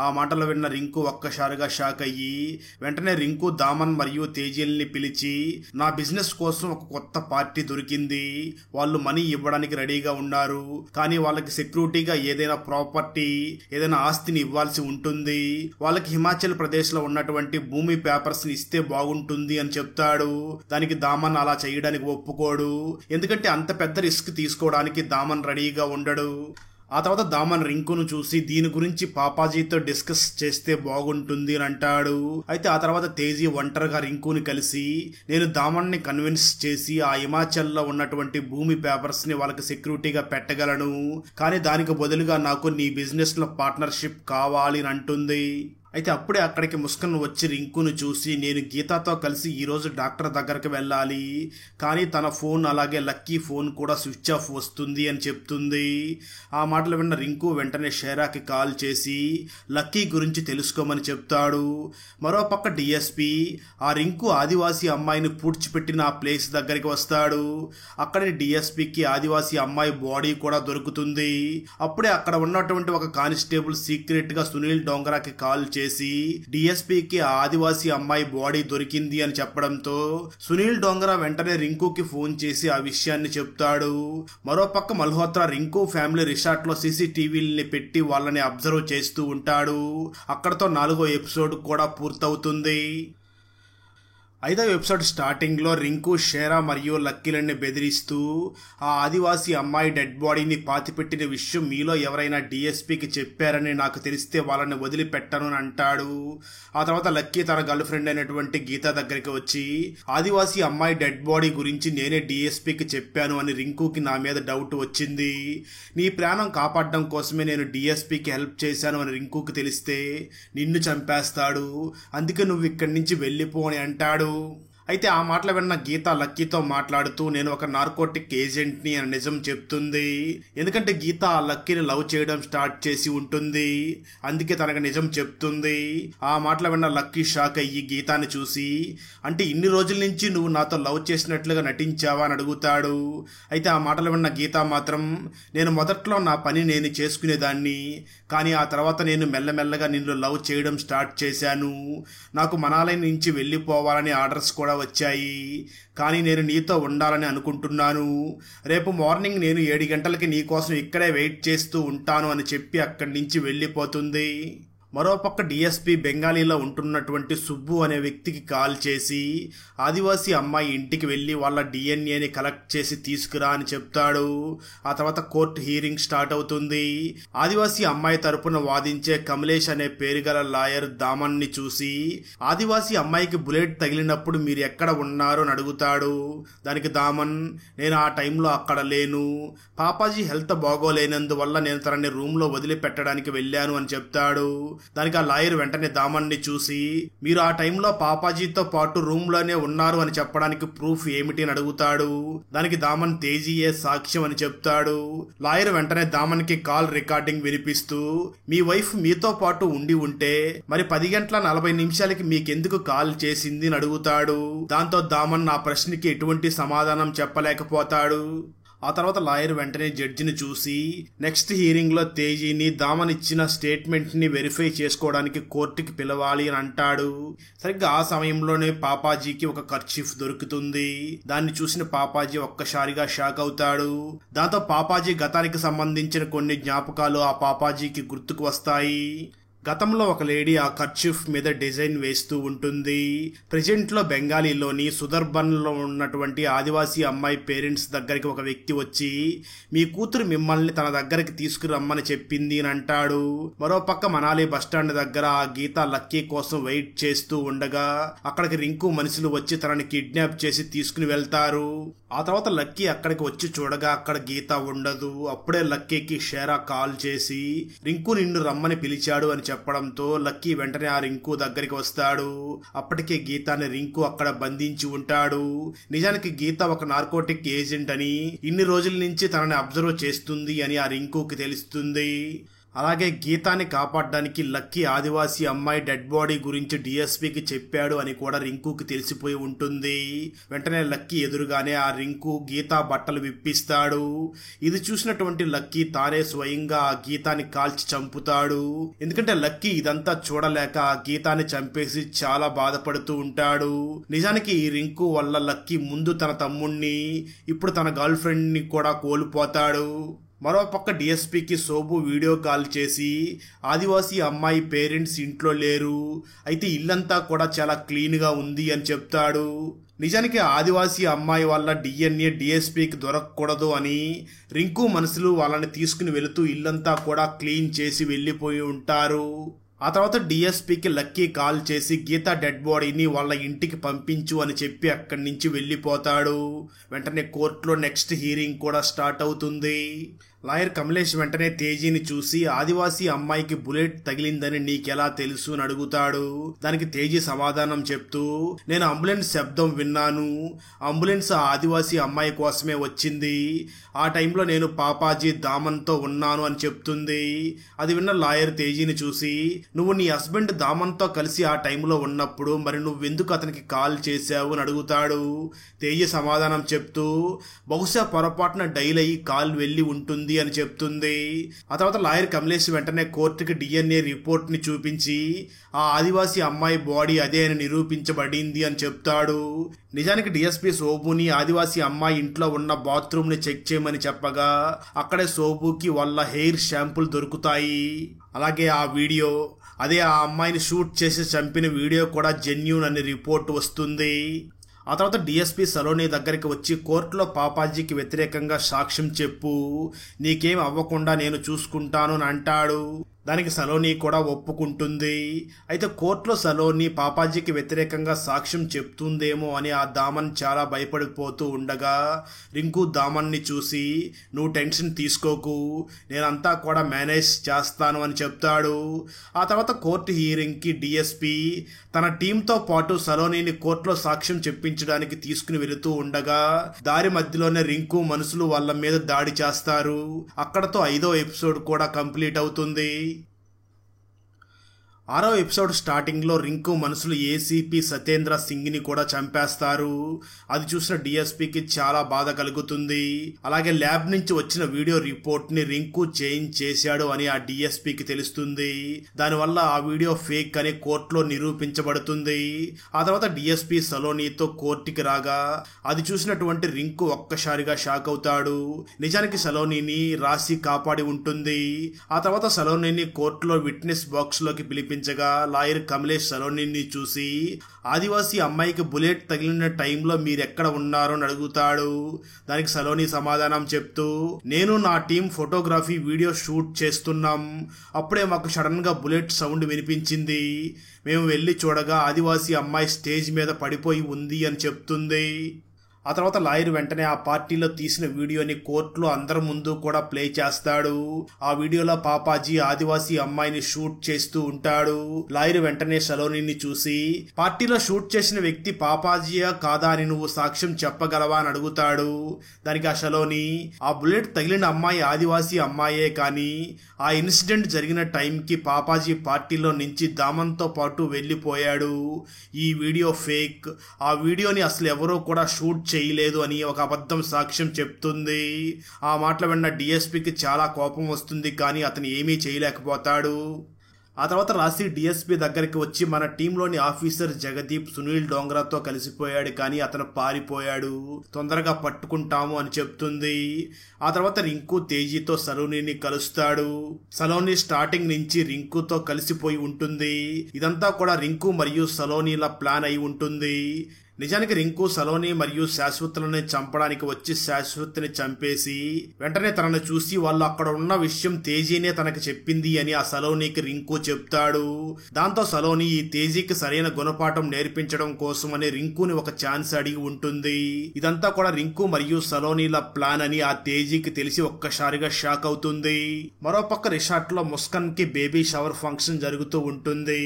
ఆ మాటలు విన్న రింకు ఒక్కసారిగా షాక్ అయ్యి వెంటనే రింకు దామన్ మరియు తేజీల్ని పిలిచి, నా బిజినెస్ కోసం ఒక కొత్త పార్టీ దొరికింది, వాళ్ళు మనీ ఇవ్వడానికి రెడీగా ఉన్నారు, కానీ వాళ్ళకి సెక్యూరిటీగా ఏదైనా ప్రాపర్టీ ఏదైనా ఆస్తిని ఇవ్వాల్సి ఉంటుంది, వాళ్ళకి హిమాచల్ ప్రదేశ్ లో ఉన్నటువంటి భూమి పేపర్స్ ని ఇస్తే బాగుంటుంది అని చెప్తాడు. దానికి దామన్ అలా చేయడానికి ఒప్పుకోడు. ఎందుకంటే అంత పెద్ద రిస్క్ తీసుకోవడానికి దామన్ రెడీగా ఉండడు. ఆ తర్వాత దామన్ రింకును చూసి దీని గురించి పాపాజీతో డిస్కస్ చేస్తే బాగుంటుంది అని అంటాడు. అయితే ఆ తర్వాత తేజీ ఒంటరిగా రింకుని కలిసి నేను దామన్ని కన్విన్స్ చేసి ఆ హిమాచల్లో ఉన్నటువంటి భూమి పేపర్స్ ని వాళ్ళకి సెక్యూరిటీగా పెట్టగలను, కానీ దానికి బదులుగా నాకు నీ బిజినెస్ లో పార్ట్నర్షిప్ కావాలి అని అంటుంది. అయితే అప్పుడే అక్కడికి ముస్కన్ వచ్చి రింకును చూసి నేను గీతాతో కలిసి ఈరోజు డాక్టర్ దగ్గరికి వెళ్ళాలి, కానీ తన ఫోన్ అలాగే లక్కీ ఫోన్ కూడా స్విచ్ ఆఫ్ వస్తుంది అని చెప్తుంది. ఆ మాటలు విన్న రింకు వెంటనే షేరాకి కాల్ చేసి లక్కీ గురించి తెలుసుకోమని చెప్తాడు. మరోపక్క డిఎస్పీ ఆ రింకు ఆదివాసీ అమ్మాయిని పూడ్చిపెట్టిన ఆ ప్లేస్ దగ్గరికి వస్తాడు. అక్కడి డిఎస్పీకి ఆదివాసీ అమ్మాయి బాడీ కూడా దొరుకుతుంది. అప్పుడే అక్కడ ఉన్నటువంటి ఒక కానిస్టేబుల్ సీక్రెట్ గా సునీల్ డోంగరాకి కాల్ చేసి డిఎస్పీకి ఆ ఆదివాసీ అమ్మాయి బాడీ దొరికింది అని చెప్పడంతో సునీల్ డోంగరా వెంటనే రింకుకి ఫోన్ చేసి ఆ విషయాన్ని చెప్తాడు. మరోపక్క మల్హోత్రా రింకు ఫ్యామిలీ రిసార్ట్ లో సీసీటీవీల్ని పెట్టి వాళ్ళని అబ్జర్వ్ చేస్తూ ఉంటాడు. అక్కడతో 4వ ఎపిసోడ్ కూడా పూర్తవుతుంది. 5వ ఎపిసోడ్ స్టార్టింగ్ లో రింకు షేరా మరియు లక్కీలని బెదిరిస్తూ ఆ ఆదివాసీ అమ్మాయి డెడ్ బాడీని పాతిపెట్టిన విషయం మీలో ఎవరైనా డిఎస్పీకి చెప్పారని నాకు తెలిస్తే వాళ్ళని వదిలిపెట్టను అని అంటాడు. ఆ తర్వాత లక్కీ తన గర్ల్ ఫ్రెండ్ అయినటువంటి గీత దగ్గరికి వచ్చి ఆదివాసీ అమ్మాయి డెడ్ బాడీ గురించి నేనే డిఎస్పీకి చెప్పాను అని రింకుకి నా మీద డౌట్ వచ్చింది, నీ ప్రాణం కాపాడడం కోసమే నేను డిఎస్పీకి హెల్ప్ చేశాను అని రింకుకి తెలిస్తే నిన్ను చంపేస్తాడు, అందుకే నువ్వు ఇక్కడి నుంచి వెళ్ళిపో అని అంటాడు. అయితే ఆ మాటలు విన్న గీత లక్కీతో మాట్లాడుతూ నేను ఒక నార్కోటిక్ ఏజెంట్ని అని నిజం చెప్తుంది. ఎందుకంటే గీత ఆ లక్కీని లవ్ చేయడం స్టార్ట్ చేసి ఉంటుంది, అందుకే తనకు నిజం చెప్తుంది. ఆ మాటలు విన్న లక్కీ షాక్ అయ్యి గీతాని చూసి అంటే ఇన్ని రోజుల నుంచి నువ్వు నాతో లవ్ చేసినట్లుగా నటించావా అని అడుగుతాడు. అయితే ఆ మాటలు విన్న గీత మాత్రం నేను మొదట్లో నా పని నేను చేసుకునేదాన్ని, కానీ ఆ తర్వాత నేను మెల్లమెల్లగా నిన్ను లవ్ చేయడం స్టార్ట్ చేశాను, నాకు మనాలి నుంచి వెళ్ళిపోవాలని ఆర్డర్స్ కూడా వచ్చాయి, కానీ నేను నీతో ఉండాలని అనుకుంటున్నాను, రేపు మార్నింగ్ నేను 7 గంటలకి నీకోసం ఇక్కడే వెయిట్ చేస్తూ ఉంటాను అని చెప్పి అక్కడి నుంచి వెళ్ళిపోతుంది. మరోపక్క డిఎస్పీ బెంగాలీలో ఉంటున్నటువంటి సుబ్బు అనే వ్యక్తికి కాల్ చేసి ఆదివాసీ అమ్మాయి ఇంటికి వెళ్లి వాళ్ళ డిఎన్ఏని కలెక్ట్ చేసి తీసుకురా అని చెప్తాడు. ఆ తర్వాత కోర్టు హీరింగ్ స్టార్ట్ అవుతుంది. ఆదివాసీ అమ్మాయి తరపున వాదించే కమలేష్ అనే పేరు గల లాయర్ దామన్ ని చూసి ఆదివాసీ అమ్మాయికి బుల్లెట్ తగిలినప్పుడు మీరు ఎక్కడ ఉన్నారు అని అడుగుతాడు. దానికి దామన్ నేను ఆ టైంలో అక్కడ లేను, పాపాజీ హెల్త్ బాగోలేనందువల్ల నేను తనని రూమ్ లో వదిలిపెట్టడానికి వెళ్ళాను అని చెప్తాడు. దానికి ఆ లాయర్ వెంటనే దామన్ని చూసి మీరు ఆ టైంలో పాపాజీతో పాటు రూమ్ లోనే ఉన్నారు అని చెప్పడానికి ప్రూఫ్ ఏమిటి అని అడుగుతాడు. దానికి దామన్ తేజీయే సాక్ష్యం అని చెప్తాడు. లాయర్ వెంటనే దామన్ కి కాల్ రికార్డింగ్ వినిపిస్తూ మీ వైఫ్ మీతో పాటు ఉండి ఉంటే మరి 10:40 మీకెందుకు కాల్ చేసింది అని అడుగుతాడు. దాంతో దామన్ ఆ ప్రశ్నకి ఎటువంటి సమాధానం చెప్పలేకపోతాడు. ఆ తర్వాత లాయర్ వెంటనే జడ్జిని చూసి నెక్స్ట్ హీరింగ్ లో తేజీని దామనిచ్చిన స్టేట్మెంట్ ని వెరిఫై చేసుకోవడానికి కోర్టుకి పిలవాలి అని అంటాడు. సరిగ్గా ఆ సమయంలోనే పాపాజీకి ఒక కర్చీఫ్ దొరుకుతుంది. దాన్ని చూసిన పాపాజీ ఒక్కసారిగా షాక్ అవుతాడు. దాంతో పాపాజీ గతానికి సంబంధించిన కొన్ని జ్ఞాపకాలు ఆ పాపాజీకి గుర్తుకు వస్తాయి. గతంలో ఒక లేడీ ఆ కర్చీఫ్ మీద డిజైన్ వేస్తూ ఉంటుంది. ప్రెజెంట్ లో బెంగాలీలోని సుదర్బన్ లో ఉన్నటువంటి ఆదివాసీ అమ్మాయి పేరెంట్స్ దగ్గరికి ఒక వ్యక్తి వచ్చి మీ కూతురు మిమ్మల్ని తన దగ్గరికి తీసుకురమ్మని చెప్పింది అని అంటాడు. మరోపక్క మనాలి బస్టాండ్ దగ్గర ఆ గీత లక్కీ కోసం వెయిట్ చేస్తూ ఉండగా అక్కడికి రింకు మనుషులు వచ్చి తనని కిడ్నాప్ చేసి తీసుకుని వెళ్తారు. ఆ తర్వాత లక్కీ అక్కడికి వచ్చి చూడగా అక్కడ గీత ఉండదు. అప్పుడే లక్కీకి షేరా కాల్ చేసి రింకు నిన్ను రమ్మని పిలిచాడు అని చెప్పడంతో లక్కీ వెంటనే ఆ రింకు దగ్గరికి వస్తాడు. అప్పటికే గీతాని రింకు అక్కడ బంధించి ఉంటాడు. నిజానికి గీత ఒక నార్కోటిక్ ఏజెంట్ అని, ఇన్ని రోజుల నుంచి తనని అబ్జర్వ్ చేస్తుంది అని ఆ రింకుకి తెలుస్తుంది. అలాగే గీతాన్ని కాపాడడానికి లక్కీ ఆదివాసీ అమ్మాయి డెడ్ బాడీ గురించి డిఎస్పీకి చెప్పాడు అని కూడా రింకుకి తెలిసిపోయి ఉంటుంది. వెంటనే లక్కీ ఎదురుగానే ఆ రింకు గీతా బట్టలు విప్పిస్తాడు. ఇది చూసినటువంటి లక్కీ తానే స్వయంగా ఆ గీతాన్ని కాల్చి చంపుతాడు. ఎందుకంటే లక్కీ ఇదంతా చూడలేక ఆ గీతాన్ని చంపేసి చాలా బాధపడుతూ ఉంటాడు. నిజానికి ఈ రింకు వల్ల లక్కీ ముందు తన తమ్ముణ్ణి, ఇప్పుడు తన గర్ల్ ఫ్రెండ్ ని కూడా కోల్పోతాడు. మరోపక్క డిఎస్పీకి శోభు వీడియో కాల్ చేసి ఆదివాసీ అమ్మాయి పేరెంట్స్ ఇంట్లో లేరు, అయితే ఇల్లంతా కూడా చాలా క్లీన్ గా ఉంది అని చెప్తాడు. నిజానికి ఆదివాసీ అమ్మాయి వల్ల డిఎన్ఏ డిఎస్పీకి దొరకకూడదు అని రింకు మనుషులు వాళ్ళని తీసుకుని వెళుతూ ఇల్లంతా కూడా క్లీన్ చేసి వెళ్లిపోయి ఉంటారు. ఆ తర్వాత డిఎస్పీకి లక్కీ కాల్ చేసి గీత డెడ్ బాడీని వాళ్ళ ఇంటికి పంపించు అని చెప్పి అక్కడి నుంచి వెళ్లిపోతాడు. వెంటనే కోర్టులో నెక్స్ట్ హీరింగ్ కూడా స్టార్ట్ అవుతుంది. లాయర్ కమలేష్ వెంటనే తేజీని చూసి ఆదివాసీ అమ్మాయికి బుల్లెట్ తగిలిందని నీకెలా తెలుసు అని అడుగుతాడు. దానికి తేజీ సమాధానం చెప్తూ నేను అంబులెన్స్ శబ్దం విన్నాను, అంబులెన్స్ ఆ ఆదివాసీ అమ్మాయి కోసమే వచ్చింది, ఆ టైంలో నేను పాపాజీ దామన్తో ఉన్నాను అని చెప్తుంది. అది విన్న లాయర్ తేజీని చూసి నువ్వు నీ హస్బెండ్ దామన్తో కలిసి ఆ టైంలో ఉన్నప్పుడు మరి నువ్వెందుకు అతనికి కాల్ చేశావు అని అడుగుతాడు. తేజీ సమాధానం చెప్తూ బహుశా పొరపాటున డైల్ అయ్యి కాల్ వెళ్లి ఉంటుంది అని చెప్తుంది. ఆ తర్వాత లాయర్ కమలేష్ వెంటనే కోర్టుకి డిఎన్ఏ రిపోర్ట్ ని చూపించి ఆ ఆదివాసీ అమ్మాయి బాడీ అదే అని నిరూపించబడింది అని చెప్తాడు. నిజానికి డిఎస్పీ శోభుని ఆదివాసీ అమ్మాయి ఇంట్లో ఉన్న బాత్రూమ్ ని చెక్ చేయమని చెప్పగా అక్కడే శోభుకి వాళ్ళ హెయిర్ షాంపుల్ దొరుకుతాయి. అలాగే ఆ వీడియో, అదే ఆ అమ్మాయిని షూట్ చేసి చంపిన వీడియో కూడా జెన్యూన్ అని రిపోర్ట్ వస్తుంది. ఆ తర్వాత డిఎస్పీ సలోని దగ్గరికి వచ్చి కోర్టులో పాపాజీకి వ్యతిరేకంగా సాక్ష్యం చెప్పు, నీకేం అవ్వకుండా నేను చూసుకుంటాను అని అంటాడు. దానికి సలోని కూడా ఒప్పుకుంటుంది. అయితే కోర్టులో సలోని పాపాజీకి వ్యతిరేకంగా సాక్ష్యం చెప్తుందేమో అని ఆ దామన్ చాలా భయపడిపోతూ ఉండగా రింకు దామన్ని చూసి నువ్వు టెన్షన్ తీసుకోకు, నేనంతా కూడా మేనేజ్ చేస్తాను అని చెప్తాడు. ఆ తర్వాత కోర్టు హీరింగ్ కి డిఎస్పీ తన టీంతో పాటు సలోనిని కోర్టులో సాక్ష్యం చెప్పించడానికి తీసుకుని వెళుతూ ఉండగా దారి మధ్యలోనే రింకు మనుషులు వాళ్ళ మీద దాడి చేస్తారు. అక్కడతో 5వ ఎపిసోడ్ కూడా కంప్లీట్ అవుతుంది. 6వ ఎపిసోడ్ స్టార్టింగ్ లో రింకు మనుషులు ఏసీపీ సత్యేంద్ర సింగ్ ని కూడా చంపేస్తారు. అది చూసిన డిఎస్పీకి చాలా బాధ కలుగుతుంది. అలాగే ల్యాబ్ నుంచి వచ్చిన వీడియో రిపోర్ట్ ని రింకు చేంజ్ చేశాడు అని ఆ డిఎస్పీకి తెలుస్తుంది. దానివల్ల ఆ వీడియో ఫేక్ అని కోర్టులో నిరూపించబడుతుంది. ఆ తర్వాత డిఎస్పీ సలోనితో కోర్టుకి రాగా అది చూసినటువంటి రింకు ఒక్కసారిగా షాక్ అవుతాడు. నిజానికి సలోనిని రాసి కాపాడి ఉంటుంది. ఆ తర్వాత సలోనిని కోర్టులో విట్నెస్ బాక్స్ లోకి పిలిపి లాయర్ కమలేష్ సలోనిని చూసి ఆదివాసీ అమ్మాయికి బుల్లెట్ తగిలిన టైంలో మీరెక్కడ ఉన్నారో అని అడుగుతాడు. దానికి సలోని సమాధానం చెప్తూ నేను నా టీం ఫోటోగ్రఫీ వీడియో షూట్ చేస్తున్నాం, అప్పుడే మాకు సడన్ గా బుల్లెట్ సౌండ్ వినిపించింది, మేము వెళ్లి చూడగా ఆదివాసీ అమ్మాయి స్టేజ్ మీద పడిపోయి ఉంది అని చెప్తుంది. ఆ తర్వాత లాయర్ వెంటనే ఆ పార్టీలో తీసిన వీడియోని కోర్టులో అందరి ముందు కూడా ప్లే చేస్తాడు. ఆ వీడియోలో పాపాజీ ఆదివాసీ అమ్మాయిని షూట్ చేస్తూ ఉంటాడు. లాయర్ వెంటనే సలోనిని చూసి పార్టీలో షూట్ చేసిన వ్యక్తి పాపాజీయా కాదా అని నువ్వు సాక్ష్యం చెప్పగలవా అని అడుగుతాడు. దానికి ఆ సలోని ఆ బుల్లెట్ తగిలిన అమ్మాయి ఆదివాసీ అమ్మాయే కానీ ఆ ఇన్సిడెంట్ జరిగిన టైంకి పాపాజీ పార్టీలో నుంచి దామన్తో పాటు వెళ్లిపోయాడు, ఈ వీడియో ఫేక్, ఆ వీడియోని అసలు ఎవరో కూడా షూట్ చేయలేదు అని ఒక అబద్ధం సాక్ష్యం చెప్తుంది. ఆ మాటలు విన్న డిఎస్పీకి చాలా కోపం వస్తుంది, కానీ అతను ఏమీ చేయలేకపోతాడు. ఆ తర్వాత రాశి డిఎస్పీ దగ్గరికి వచ్చి మన టీంలోని ఆఫీసర్ జగదీప్ సునీల్ డోంగ్రాతో కలిసిపోయాడు, కానీ అతను పారిపోయాడు, తొందరగా పట్టుకుంటాము అని చెప్తుంది. ఆ తర్వాత రింకు తేజీతో సలోనీని కలుస్తాడు. సలోని స్టార్టింగ్ నుంచి రింకుతో కలిసిపోయి ఉంటుంది. ఇదంతా కూడా రింకు మరియు సలోనీల ప్లాన్ అయి ఉంటుంది. నిజానికి రింకు సలోని మరియు శాశ్వతులని చంపడానికి వచ్చి శాశ్వత్ని చంపేసి వెంటనే తనను చూసి వాళ్ళు అక్కడ ఉన్న విషయం తేజీనే తనకు చెప్పింది అని ఆ సలోనికి రింకు చెప్తాడు. దాంతో సలోని ఈ తేజీకి సరైన గుణపాఠం నేర్పించడం కోసమని రింకుని ఒక ఛాన్స్ అడిగి ఉంటుంది. ఇదంతా కూడా రింకు మరియు సలోనీల ప్లాన్ అని ఆ తేజీకి తెలిసి ఒక్కసారిగా షాక్ అవుతుంది. మరోపక్క రిసార్ట్ లో ముస్కాన్ కి బేబీ షవర్ ఫంక్షన్ జరుగుతూ ఉంటుంది.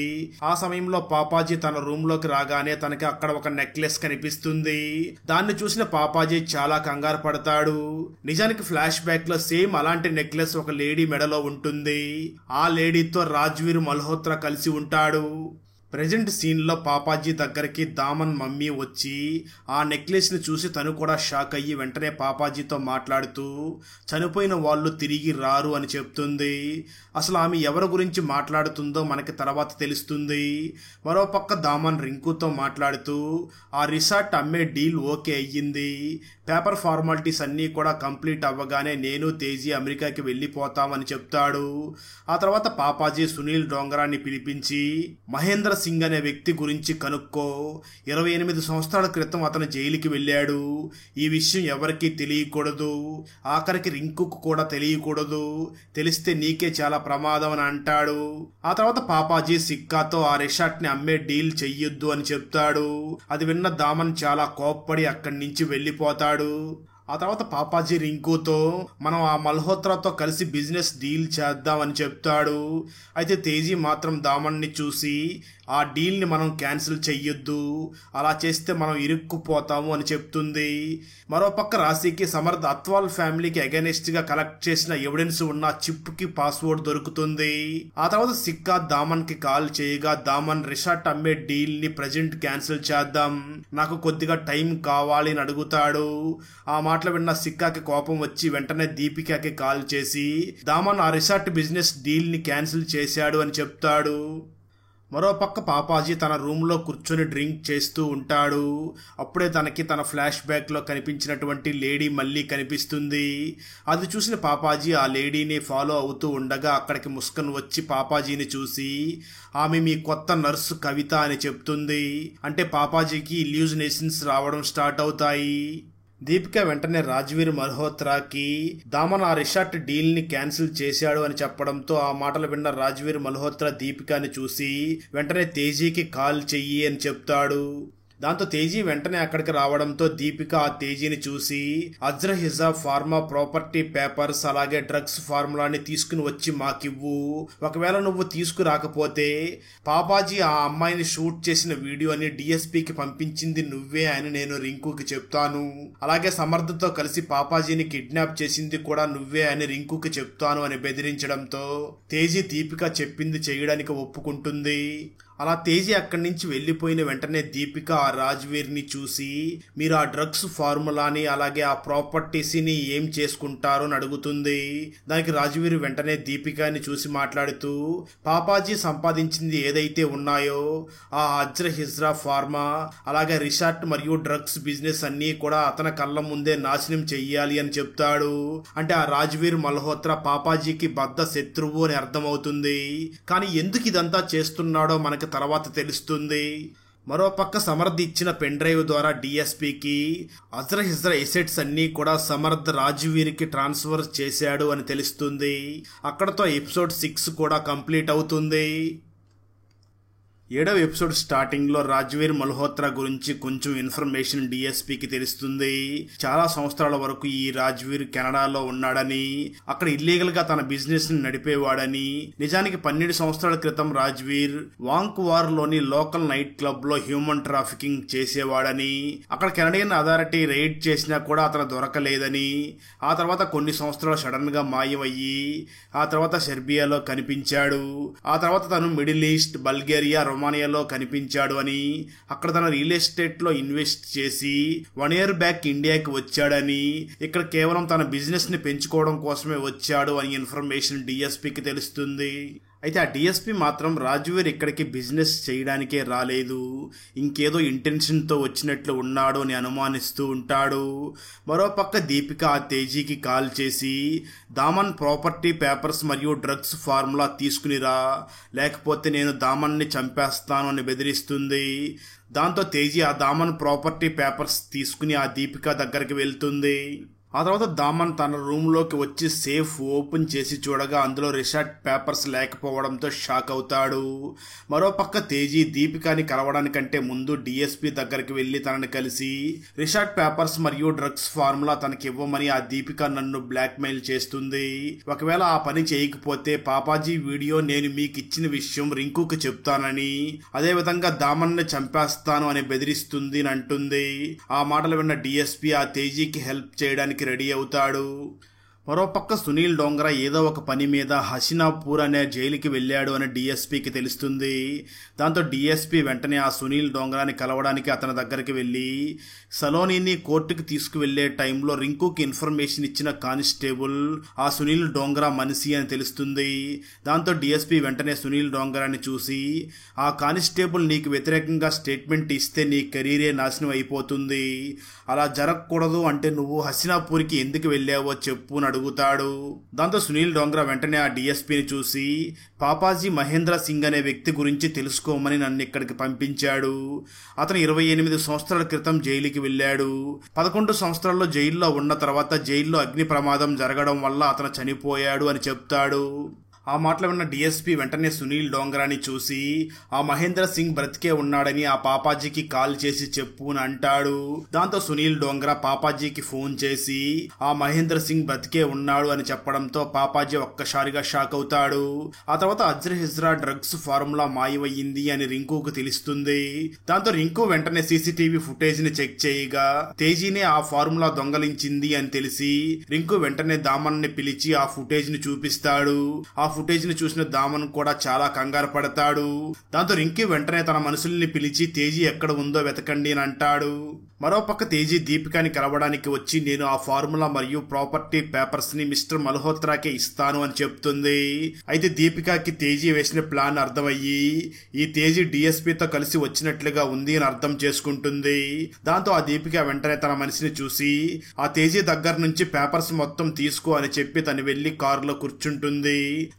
ఆ సమయంలో పాపాజీ తన రూమ్ లోకి రాగానే తనకి అక్కడ ఒక నెక్లెస్ కనిపిస్తుంది. దాన్ని చూసిన పాపాజీ చాలా కంగారు పడతాడు. నిజానికి ఫ్లాష్ బ్యాక్ లో సేమ్ అలాంటి నెక్లెస్ ఒక లేడీ మెడలో ఉంటుంది. ఆ లేడీతో రాజ్వీర్ మల్హోత్రా కలిసి ఉంటాడు. ప్రెజెంట్ సీన్ లో పాపాజీ దగ్గరికి దామన్ మమ్మీ వచ్చి ఆ నెక్లెస్ ని చూసి తను కూడా షాక్ అయ్యి వెంటనే పాపాజీతో మాట్లాడుతూ చనిపోయిన వాళ్ళు తిరిగి రారు అని చెప్తుంది. అసలు ఆమె ఎవరి గురించి మాట్లాడుతుందో మనకి తర్వాత తెలుస్తుంది. మరోపక్క దామన్ రింకుతో మాట్లాడుతూ ఆ రిసార్ట్ అమ్మే డీల్ ఓకే అయ్యింది, పేపర్ ఫార్మాలిటీస్ అన్నీ కూడా కంప్లీట్ అవ్వగానే నేను తేజీ అమెరికాకి వెళ్ళిపోతామని చెప్తాడు. ఆ తర్వాత పాపాజీ సునీల్ డోంగ్రాని పిలిపించి మహేంద్ర సింగ్ అనే వ్యక్తి గురించి కనుక్కో, 28 సంవత్సరాల క్రితం అతను జైలుకి వెళ్ళాడు, ఈ విషయం ఎవరికీ తెలియకూడదు, ఆఖరికి రింకుకు కూడా తెలియకూడదు, తెలిస్తే నీకే చాలా ప్రమాదం అని అంటాడు. ఆ తర్వాత పాపాజీ సిక్కాతో ఆ రిసార్ట్ ని అమ్మే డీల్ చెయ్యొద్దు అని చెప్తాడు. అది విన్న దామన్ చాలా కోప్పడి అక్కడి నుంచి వెళ్ళిపోతాడు. ఆ తర్వాత పాపాజీ రింకుతో మనం ఆ మల్హోత్రాతో కలిసి బిజినెస్ డీల్ చేద్దామని చెప్తాడు. అయితే తేజీ మాత్రం దామన్ని చూసి ఆ డీల్ని మనం క్యాన్సిల్ చెయ్యొద్దు, అలా చేస్తే మనం ఇరుక్కుపోతాము అని చెప్తుంది. మరోపక్క రాశికి సమర్థ్ అత్వాల్ ఫ్యామిలీకి అగైనెస్ట్ గా కలెక్ట్ చేసిన ఎవిడెన్స్ ఉన్న చిప్ కి పాస్వర్డ్ దొరుకుతుంది. ఆ తర్వాత సిక్కా దామన్ కి కాల్ చేయగా దామన్ రిసార్ట్ అమ్మే డీల్ ని ప్రెజెంట్ క్యాన్సిల్ చేద్దాం, నాకు కొద్దిగా టైం కావాలి అని అడుగుతాడు. ఆ మాటలు విన్న సిక్కాకి కోపం వచ్చి వెంటనే దీపికాకి కాల్ చేసి దామన్ ఆ రిసార్ట్ బిజినెస్ డీల్ ని క్యాన్సిల్ చేశాడు అని చెప్తాడు. మరోపక్క పాపాజీ తన రూమ్ లో కూర్చొని డ్రింక్ చేస్తూ ఉంటాడు. అప్పుడే తనకి తన ఫ్లాష్ బ్యాక్ లో కనిపించినటువంటి లేడీ మళ్ళీ కనిపిస్తుంది. అది చూసిన పాపాజీ ఆ లేడీని ఫాలో అవుతూ ఉండగా అక్కడికి ముస్కాన్ వచ్చి పాపాజీని చూసి ఆమె మీ కొత్త నర్సు కవిత అని చెప్తుంది. అంటే పాపాజీకి ఇల్యూజినేషన్స్ రావడం స్టార్ట్ అవుతాయి. దీపిక వెంటనే రాజ్వీర్ మల్హోత్రాకి దామన్ ఆ రిసార్ట్ డీల్ ని క్యాన్సిల్ చేశాడు అని చెప్పడంతో ఆ మాటలు విన్న రాజ్వీర్ మల్హోత్రా దీపికాని చూసి వెంటనే తేజీకి కాల్ చెయ్యి అని చెప్తాడు. దాంతో తేజీ వెంటనే అక్కడికి రావడంతో దీపిక ఆ తేజీని చూసి అజ్రహిజా ఫార్మా ప్రాపర్టీ పేపర్స్ అలాగే డ్రగ్స్ ఫార్ములాని తీసుకుని వచ్చి మాకివ్వు, ఒకవేళ నువ్వు తీసుకురాకపోతే పాపాజీ ఆ అమ్మాయిని షూట్ చేసిన వీడియోని డిఎస్పీకి పంపించింది నువ్వే అని నేను రింకుకి చెప్తాను, అలాగే సమర్థతో కలిసి పాపాజీని కిడ్నాప్ చేసింది కూడా నువ్వే అని రింకుకి చెప్తాను అని బెదిరించడంతో తేజీ దీపిక చెప్పింది చేయడానికి ఒప్పుకుంటుంది. అలా తేజీ అక్కడి నుంచి వెళ్లిపోయిన వెంటనే దీపిక ఆ రాజ్వీర్ ని చూసి మీరు ఆ డ్రగ్స్ ఫార్ములాని అలాగే ఆ ప్రాపర్టీస్ ని ఏం చేసుకుంటారో అని అడుగుతుంది. దానికి రాజ్వీర్ వెంటనే దీపికాని చూసి మాట్లాడుతూ పాపాజీ సంపాదించింది ఏదైతే ఉన్నాయో ఆ అజ్రహిజ్రా ఫార్మా అలాగే రిసార్ట్ మరియు డ్రగ్స్ బిజినెస్ అన్ని కూడా అతని కళ్ళ ముందే నాశనం చెయ్యాలి అని చెప్తాడు. అంటే ఆ రాజ్వీర్ మల్హోత్రా పాపాజీకి బద్ద శత్రువు అని అర్థమవుతుంది. కానీ ఎందుకు ఇదంతా చేస్తున్నాడో మనకి తర్వాత తెలుస్తుంది. మరోపక్క సమర్థ్ ఇచ్చిన పెన్ డ్రైవ్ ద్వారా డిఎస్పీకి అజ్రహిజ్రా ఎసెట్స్ అన్నీ కూడా సమర్థ్ రాజ్వీర్కి ట్రాన్స్ఫర్ చేశాడు అని తెలుస్తుంది. అక్కడతో ఎపిసోడ్ 6 కూడా కంప్లీట్ అవుతుంది. 7వ ఎపిసోడ్ స్టార్టింగ్ లో రాజ్వీర్ మల్హోత్రా గురించి కొంచెం ఇన్ఫర్మేషన్ డిఎస్పీకి తెలుస్తుంది. చాలా సంవత్సరాల వరకు ఈ రాజ్వీర్ కెనడాలో ఉన్నాడని, అక్కడ ఇల్లీగల్ గా తన బిజినెస్ ని నడిపేవాడని, నిజానికి 12 సంవత్సరాల క్రితం రాజ్వీర్ వాంకువార్ లోని లోకల్ నైట్ క్లబ్ లో హ్యూమన్ ట్రాఫికింగ్ చేసేవాడని, అక్కడ కెనడియన్ అథారిటీ రైడ్ చేసినా కూడా అతను దొరకలేదని, ఆ తర్వాత కొన్ని సంవత్సరాలు సడన్ గా మాయమయ్యి ఆ తర్వాత సెర్బియాలో కనిపించాడు. ఆ తర్వాత తను మిడిల్ ఈస్ట్, బల్గేరియా, రొమానియాలో కనిపించాడు అని, అక్కడ తన రియల్ ఎస్టేట్లో ఇన్వెస్ట్ చేసి 1 year బ్యాక్ ఇండియాకి వచ్చాడని, ఇక్కడ కేవలం తన బిజినెస్ని పెంచుకోవడం కోసమే వచ్చాడు అని ఇన్ఫర్మేషన్ డిఎస్పీకి తెలుస్తుంది. అయితే ఆ డిఎస్పీ మాత్రం రాజువీర్ ఇక్కడికి బిజినెస్ చేయడానికే రాలేదు, ఇంకేదో ఇంటెన్షన్తో వచ్చినట్లు ఉన్నాడు అని అనుమానిస్తూ ఉంటాడు. మరోపక్క దీపిక ఆ తేజీకి కాల్ చేసి దామన్ ప్రాపర్టీ పేపర్స్ మరియు డ్రగ్స్ ఫార్ములా తీసుకునిరా, లేకపోతే నేను దామన్ని చంపేస్తాను అని బెదిరిస్తుంది. దాంతో తేజీ ఆ దామన్ ప్రాపర్టీ పేపర్స్ తీసుకుని ఆ దీపిక దగ్గరికి వెళ్తుంది. ఆ తర్వాత దామన్ తన రూమ్లోకి వచ్చి సేఫ్ ఓపెన్ చేసి చూడగా అందులో రిషార్ట్ పేపర్స్ లేకపోవడంతో షాక్ అవుతాడు. మరోపక్క తేజీ దీపికాని కలవడానికంటే ముందు డిఎస్పీ దగ్గరికి వెళ్లి తనని కలిసి రిషార్ట్ పేపర్స్ మరియు డ్రగ్స్ ఫార్ములా తనకి ఇవ్వమని ఆ దీపిక నన్ను బ్లాక్మెయిల్ చేస్తుంది. ఒకవేళ ఆ పని చేయకపోతే పాపాజీ వీడియో నేను మీకు ఇచ్చిన విషయం రింకుకి చెప్తానని, అదేవిధంగా దామన్ని చంపేస్తాను అని బెదిరిస్తుంది అని అంటుంది. ఆ మాటలు విన్న డిఎస్పీ ఆ తేజీకి హెల్ప్ చేయడానికి రెడీ అవుతాడు. మరోపక్క సునీల్ డోంగ్రా ఏదో ఒక పని మీద హసీనాపూర్ అనే జైలుకి వెళ్ళాడు అని డిఎస్పీకి తెలుస్తుంది. దాంతో డిఎస్పీ వెంటనే ఆ సునీల్ డోంగ్రాని కలవడానికి అతని దగ్గరికి వెళ్ళి సలోనీని కోర్టుకి తీసుకువెళ్లే టైంలో రింకుకి ఇన్ఫర్మేషన్ ఇచ్చిన కానిస్టేబుల్ ఆ సునీల్ డోంగ్రా మనిషి అని తెలుస్తుంది. దాంతో డిఎస్పీ వెంటనే సునీల్ డోంగ్రాని చూసి ఆ కానిస్టేబుల్ నీకు వ్యతిరేకంగా స్టేట్మెంట్ ఇస్తే నీ కెరీరే నాశనం అయిపోతుంది, అలా జరగకూడదు అంటే నువ్వు హసీనాపూర్కి ఎందుకు వెళ్ళావో చెప్పు అని అడుగుతాడు. దాంతో సునీల్ డోంగ్రా వెంటనే ఆ డిఎస్పీని చూసి పాపాజీ మహేంద్ర సింగ్ అనే వ్యక్తి గురించి తెలుసుకోమని నన్ను ఇక్కడికి పంపించాడు. అతను 28 సంవత్సరాల క్రితం జైలుకి వెళ్ళాడు. 11 సంవత్సరాల్లో జైల్లో ఉన్న తర్వాత జైల్లో అగ్ని ప్రమాదం జరగడం వల్ల అతను చనిపోయాడు అని చెప్తాడు. ఆ మాటలు విన్న డిఎస్పీ వెంటనే సునీల్ డోంగ్రాని చూసి ఆ మహేంద్ర సింగ్ బ్రతికే ఉన్నాడని ఆ పాపాజీకి కాల్ చేసి చెప్పు అని అంటాడు. దాంతో సునీల్ డోంగ్రా పాపాజీకి ఫోన్ చేసి ఆ మహేంద్ర సింగ్ బ్రతికే ఉన్నాడు అని చెప్పడంతో పాపాజీ ఒక్కసారిగా షాక్ అవుతాడు. ఆ తర్వాత అజ్ర హిజ్రా డ్రగ్స్ ఫార్ములా మాయమయ్యింది అని రింకుకు తెలుస్తుంది. దాంతో రింకు వెంటనే సీసీటీవీ ఫుటేజ్ ని చెక్ చేయగా తేజీనే ఆ ఫార్ములా దొంగలించింది అని తెలిసి రింకు వెంటనే దామన్ ని పిలిచి ఆ ఫుటేజ్ ని చూపిస్తాడు. ఆ ఫుటేజ్ ని చూసిన దామన్ కూడా చాలా కంగారు పడతాడు. దాంతో రింకి వెంటనే తన మనుషుల్ని పిలిచి తేజీ ఎక్కడ ఉందో వెతకండి అని అంటాడు. మరోపక్క తేజీ దీపికాని కలవడానికి వచ్చి నేను ఆ ఫార్ములా మరియు ప్రాపర్టీ పేపర్స్ ని మిస్టర్ మల్హోత్రాకే ఇస్తాను అని చెప్తుంది. అయితే దీపికాకి తేజీ వేసిన ప్లాన్ అర్థమయ్యి ఈ తేజీ డిఎస్పీతో కలిసి వచ్చినట్లుగా ఉంది అని అర్థం చేసుకుంటుంది. దాంతో ఆ దీపిక వెంటనే తన మనిషిని చూసి ఆ తేజీ దగ్గర నుంచి పేపర్స్ మొత్తం తీసుకో అని చెప్పి తను వెళ్లి కారులో కూర్చుంటుంది.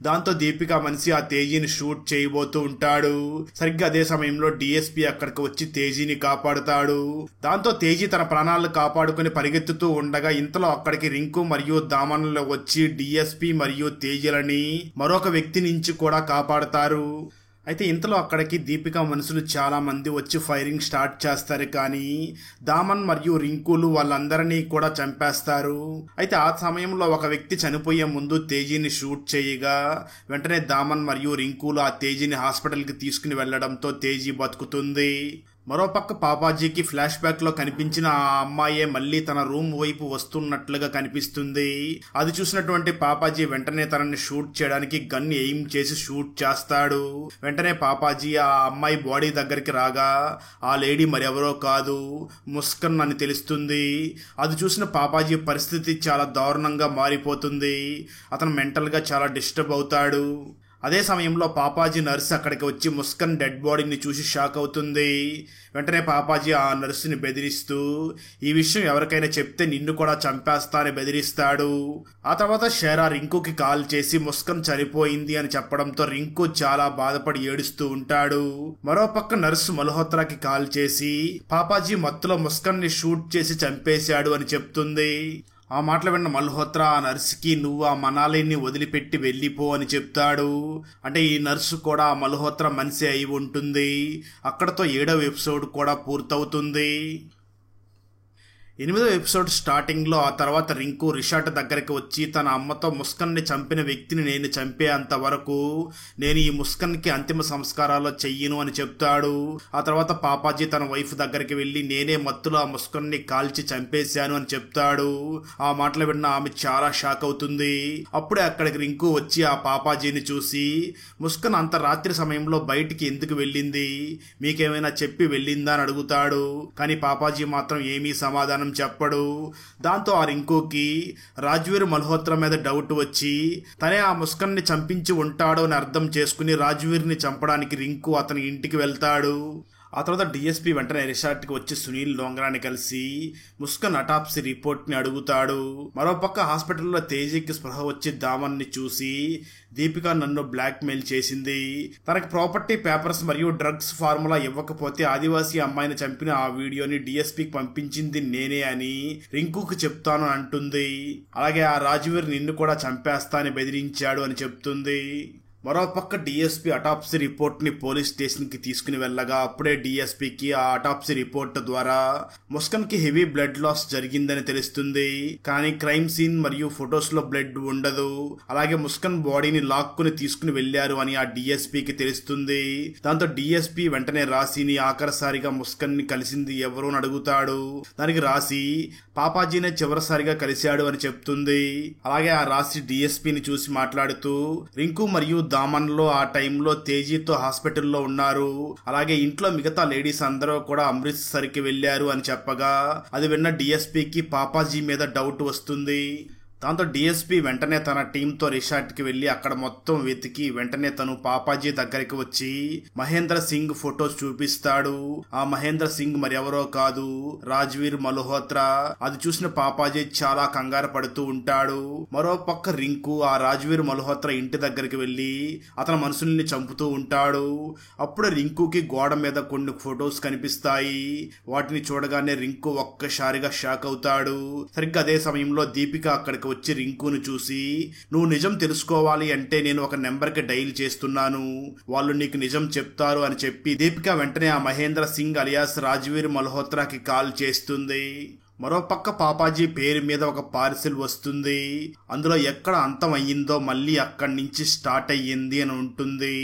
దాంతో దీపిక మనిషి ఆ తేజీని షూట్ చేయబోతూ ఉంటాడు. సరిగ్గా అదే సమయంలో డిఎస్పీ అక్కడికి వచ్చి తేజీని కాపాడుతాడు. దాంతో తేజీ తన ప్రాణాలను కాపాడుకుని పరిగెత్తుతూ ఉండగా ఇంతలో అక్కడికి రింకు మరియు దామన్లో వచ్చి డిఎస్పీ మరియు తేజీలని మరొక వ్యక్తి నుంచి కూడా కాపాడతారు. అయితే ఇంతలో అక్కడికి దీపిక మనుషులు చాలా మంది వచ్చి ఫైరింగ్ స్టార్ట్ చేస్తారు, కానీ దామన్ మరియు రింకులు వాళ్ళందరినీ కూడా చంపేస్తారు. అయితే ఆ సమయంలో ఒక వ్యక్తి చనిపోయే ముందు తేజీని షూట్ చేయగా వెంటనే దామన్ మరియు రింకులు ఆ తేజీని హాస్పిటల్కి తీసుకుని వెళ్లడంతో తేజీ బతుకుతుంది. మరోపక్క పాపాజీకి ఫ్లాష్ బ్యాక్ లో కనిపించిన ఆ అమ్మాయే మళ్లీ తన రూమ్ వైపు వస్తున్నట్లుగా కనిపిస్తుంది. అది చూసినటువంటి పాపాజీ వెంటనే తనని షూట్ చేయడానికి గన్ ఎయిమ్ చేసి షూట్ చేస్తాడు. వెంటనే పాపాజీ ఆ అమ్మాయి బాడీ దగ్గరికి రాగా ఆ లేడీ మరెవరో కాదు, ముస్కన్ అని తెలుస్తుంది. అది చూసిన పాపాజీ పరిస్థితి చాలా దారుణంగా మారిపోతుంది. అతను మెంటల్ గా చాలా డిస్టర్బ్ అవుతాడు. అదే సమయంలో పాపాజీ నర్సు అక్కడికి వచ్చి ముస్కన్ డెడ్ బాడీని చూసి షాక్ అవుతుంది. వెంటనే పాపాజీ ఆ నర్సుని బెదిరిస్తూ ఈ విషయం ఎవరికైనా చెప్తే నిన్ను కూడా చంపేస్తా అని బెదిరిస్తాడు. ఆ తర్వాత షేరా రింకుకి కాల్ చేసి ముస్కన్ చనిపోయింది అని చెప్పడంతో రింకు చాలా బాధపడి ఏడుస్తూ ఉంటాడు. మరోపక్క నర్సు మల్హోత్రాకి కాల్ చేసి పాపాజీ మత్తులో ముస్కన్ ని షూట్ చేసి చంపేశాడు అని చెప్తుంది. ఆ మాటలు విన్న మల్హోత్రా ఆ నర్సుకి నువ్వు ఆ మనాలిని వదిలిపెట్టి వెళ్ళిపో అని చెప్తాడు. అంటే ఈ నర్సు కూడా ఆ మల్హోత్రా మనిషి అయి ఉంటుంది. అక్కడతో 7వ ఎపిసోడ్ కూడా పూర్తవుతుంది. 8వ ఎపిసోడ్ స్టార్టింగ్ లో ఆ తర్వాత రింకు రిషాట్ దగ్గరికి వచ్చి తన అమ్మతో ముస్కన్ని చంపిన వ్యక్తిని నేను చంపేంత వరకు నేను ఈ ముస్కన్కి అంతిమ సంస్కారాలు చెయ్యను అని చెప్తాడు. ఆ తర్వాత పాపాజీ తన వైఫ్ దగ్గరికి వెళ్లి నేనే మత్తులో ఆ ముస్కన్ని కాల్చి చంపేశాను అని చెప్తాడు. ఆ మాటలు విన్న ఆమె చాలా షాక్ అవుతుంది. అప్పుడే అక్కడికి రింకు వచ్చి ఆ పాపాజీని చూసి ముస్కన్ అంత రాత్రి సమయంలో బయటికి ఎందుకు వెళ్ళింది, మీకేమైనా చెప్పి వెళ్ళిందా అని అడుగుతాడు. కానీ పాపాజీ మాత్రం ఏమీ సమాధానం చెప్పడు. దాంతో ఆ రింకుకి రాజ్వీర్ మల్హోత్రా మీద డౌట్ వచ్చి తనే ఆ ముస్కన్ని చంపించి ఉంటాడో అని అర్థం చేసుకుని రాజ్వీర్ని చంపడానికి రింకు అతని ఇంటికి వెళ్తాడు. ఆ తర్వాత డిఎస్పీ వెంటనే రిసార్ట్కి వచ్చి సునీల్ డోంగ్రాని కలిసి ముస్కన్ అటాప్సీ రిపోర్ట్ని అడుగుతాడు. మరోపక్క హాస్పిటల్లో తేజీకి స్పృహ వచ్చి దామన్ని చూసి దీపిక నన్ను బ్లాక్మెయిల్ చేసింది, తనకి ప్రాపర్టీ పేపర్స్ మరియు డ్రగ్స్ ఫార్ములా ఇవ్వకపోతే ఆదివాసీ అమ్మాయిని చంపిన ఆ వీడియోని డిఎస్పీకి పంపించింది నేనే అని రింకుకి చెప్తాను అంటుంది. అలాగే ఆ రాజ్వీర్ నిన్ను కూడా చంపేస్తా అని బెదిరించాడు అని చెప్తుంది. మరోపక్క డిఎస్పీ అటాప్సీ రిపోర్ట్ని పోలీస్ స్టేషన్కి తీసుకుని వెళ్ళగా అప్పుడే డిఎస్పీకి ఆ అటాప్సీ రిపోర్ట్ ద్వారా ముస్కన్కి హెవీ బ్లడ్ లాస్ జరిగిందని తెలుస్తుంది. కానీ క్రైమ్ సీన్ మరియు ఫొటోస్లో బ్లడ్ ఉండదు. అలాగే ముస్కన్ బాడీని లాక్కుని తీసుకుని వెళ్లారు అని ఆ డిఎస్పీకి తెలుస్తుంది. దాంతో డిఎస్పీ వెంటనే రాశిని ఆఖరిసారిగా ముస్కన్ని కలిసింది ఎవరు అని అడుగుతాడు. దానికి రాశి పాపాజీనే చివరిసారిగా కలిశాడు అని చెప్తుంది. అలాగే ఆ రాశి డిఎస్పీని చూసి మాట్లాడుతూ రింకు మరియు దామన్లో ఆ టైంలో తేజీతో హాస్పిటల్లో ఉన్నారు, అలాగే ఇంట్లో మిగతా లేడీస్ అందరూ కూడా అమృత్సర్కి వెళ్లారు అని చెప్పగా అది విన్న డిఎస్పీకి పాపాజీ మీద డౌట్ వస్తుంది. దాంతో డిఎస్పీ వెంటనే తన టీంతో రిసార్ట్కి వెళ్లి అక్కడ మొత్తం వెతికి వెంటనే తను పాపాజీ దగ్గరికి వచ్చి మహేంద్ర సింగ్ ఫొటోస్ చూపిస్తాడు. ఆ మహేంద్ర సింగ్ మరెవరో కాదు, రాజ్వీర్ మల్హోత్రా. అది చూసిన పాపాజీ చాలా కంగారు పడుతూ ఉంటాడు. మరోపక్క రింకు ఆ రాజ్వీర్ మల్హోత్రా ఇంటి దగ్గరికి వెళ్లి అతని మనుషుల్ని చంపుతూ ఉంటాడు. అప్పుడు రింకుకి గోడ మీద కొన్ని ఫొటోస్ కనిపిస్తాయి. వాటిని చూడగానే రింకు ఒక్కసారిగా షాక్ అవుతాడు. సరిగ్గా అదే సమయంలో దీపిక అక్కడికి వచ్చి రింకును చూసి నువ్వు నిజం తెలుసుకోవాలి అంటే నేను ఒక నెంబర్కి డైల్ చేస్తున్నాను, వాళ్ళు నీకు నిజం చెప్తారు అని చెప్పి దీపిక వెంటనే ఆ మహేంద్ర సింగ్ అలియాస్ రాజ్వీర్ మల్హోత్రాకి కాల్ చేస్తుంది. మరోపక్క పాపాజీ పేరు మీద ఒక పార్సిల్ వస్తుంది. అందులో ఎక్కడ అంతం అయ్యిందో మళ్ళీ అక్కడి నుంచి స్టార్ట్ అయ్యింది అని ఉంటుంది.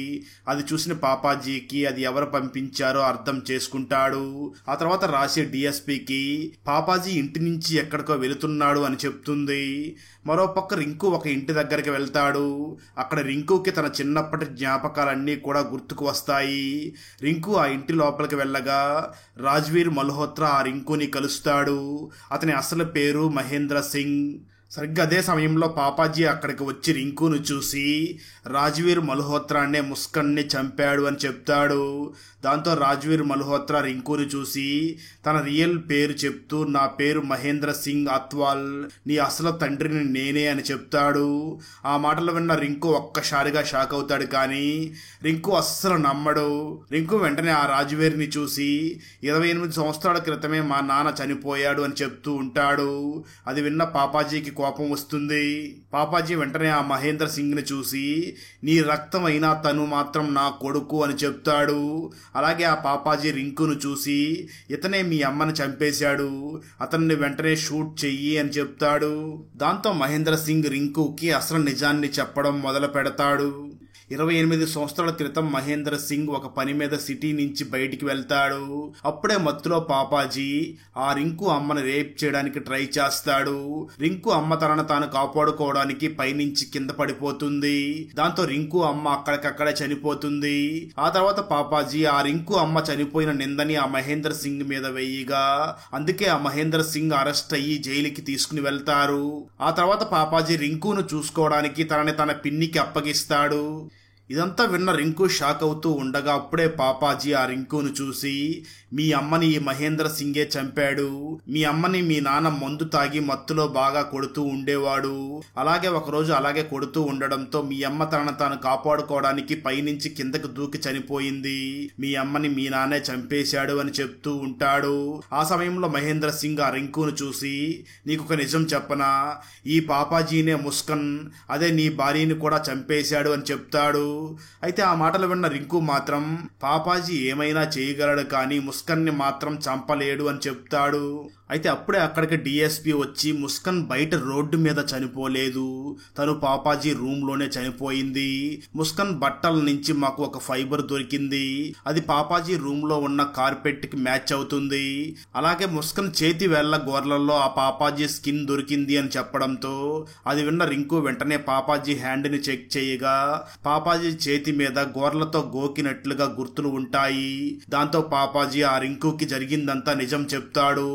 అది చూసిన పాపాజీకి అది ఎవరు పంపించారో అర్థం చేసుకుంటాడు. ఆ తర్వాత రాసి డిఎస్పీకి పాపాజీ ఇంటి నుంచి ఎక్కడికో వెళుతున్నాడు అని చెప్తుంది. మరోపక్క రింకు ఒక ఇంటి దగ్గరికి వెళ్తాడు. అక్కడ రింకుకి తన చిన్నప్పటి జ్ఞాపకాలన్నీ కూడా గుర్తుకు వస్తాయి. రింకు ఆ ఇంటి లోపలికి వెళ్ళగా రాజ్వీర్ మల్హోత్రా ఆ రింకుని కలుస్తాడు. అతని అసలు పేరు మహేంద్ర సింగ్. సరిగ్గా అదే సమయంలో పాపాజీ అక్కడికి వచ్చి రింకును చూసి రాజ్వీర్ మల్హోత్రానే ముస్కన్ని చంపాడు అని చెప్తాడు. దాంతో రాజ్వీర్ మల్హోత్రా రింకును చూసి తన రియల్ పేరు చెప్తూ నా పేరు మహేంద్ర సింగ్ అత్వాల్, నీ అసలు తండ్రిని నేనే అని చెప్తాడు. ఆ మాటలు విన్న రింకు ఒక్కసారిగా షాక్ అవుతాడు. కానీ రింకు అస్సలు నమ్మడు. రింకు వెంటనే ఆ రాజ్వీర్ని చూసి 28 సంవత్సరాల క్రితమే మా నాన్న చనిపోయాడు అని చెప్తూ ఉంటాడు. అది విన్న పాపాజీకి కోపం వస్తుంది. పాపాజీ వెంటనే ఆ మహేంద్ర సింగ్ ని చూసి నీ రక్తం అయినా తను మాత్రం నా కొడుకు అని చెప్తాడు. అలాగే ఆ పాపాజీ రింకును చూసి ఇతనే మీ అమ్మని చంపేశాడు, అతన్ని వెంటనే షూట్ చెయ్యి అని చెప్తాడు. దాంతో మహేంద్ర సింగ్ రింకుకి అసలు నిజాన్ని చెప్పడం మొదలు పెడతాడు. 28 సంవత్సరాల క్రితం మహేంద్ర సింగ్ ఒక పని మీద సిటీ నుంచి బయటికి వెళ్తాడు. అప్పుడే మత్తులో పాపాజీ ఆ రింకు అమ్మని రేప్ చేయడానికి ట్రై చేస్తాడు. రింకు అమ్మ తనను తాను కాపాడుకోవడానికి పైనుంచి కింద పడిపోతుంది. దాంతో రింకు అమ్మ అక్కడికక్కడే చనిపోతుంది. ఆ తర్వాత పాపాజీ ఆ రింకు అమ్మ చనిపోయిన నిందని ఆ మహేంద్ర సింగ్ మీద వేయగా అందుకే ఆ మహేంద్ర సింగ్ అరెస్ట్ అయ్యి జైలుకి తీసుకుని వెళ్తారు. ఆ తర్వాత పాపాజీ రింకును చూసుకోవడానికి తనని తన పిన్నికి అప్పగిస్తాడు. ఇదంతా విన్న రింకు షాక్ అవుతూ ఉండగా అప్పుడే పాపాజీ ఆ రింకును చూసి మీ అమ్మని ఈ మహేంద్ర సింగే చంపాడు, మీ అమ్మని మీ నాన్న మందు తాగి మత్తులో బాగా కొడుతూ ఉండేవాడు, అలాగే ఒకరోజు అలాగే కొడుతూ ఉండడంతో మీ అమ్మ తనను తాను కాపాడుకోవడానికి పైనుంచి కిందకు దూకి చనిపోయింది, మీ అమ్మని మీ నాన్నే చంపేశాడు అని చెప్తూ ఉంటాడు. ఆ సమయంలో మహేంద్ర సింగ్ ఆ రింకును చూసి నీకొక నిజం చెప్పనా, ఈ పాపాజీనే ముస్కన్, అదే నీ భార్యని కూడా చంపేశాడు అని చెప్తాడు. అయితే ఆ మాటలు విన్న రింకు మాత్రం పాపాజీ ఏమైనా చేయగలడు కానీ ముస్కన్ని మాత్రం చంపలేడు అని చెప్తాడు. అయితే అప్పుడే అక్కడికి డిఎస్పీ వచ్చి ముస్కాన్ బయట రోడ్డు మీద చనిపోలేదు, తను పాపాజీ రూమ్ లోనే చనిపోయింది. ముస్కాన్ బట్టల నుంచి మాకు ఒక ఫైబర్ దొరికింది, అది పాపాజీ రూమ్ లో ఉన్న కార్పెట్ కి మ్యాచ్ అవుతుంది. అలాగే ముస్కాన్ చేతి వేళ్ల గోర్లలో ఆ పాపాజీ స్కిన్ దొరికింది అని చెప్పడంతో అది విన్న రింకు వెంటనే పాపాజీ హ్యాండ్ ని చెక్ చేయగా పాపాజీ చేతి మీద గోర్లతో గోకినట్లుగా గుర్తులు ఉంటాయి. దాంతో పాపాజీ ఆ రింకుకి జరిగిందంతా నిజం చెప్తాడు.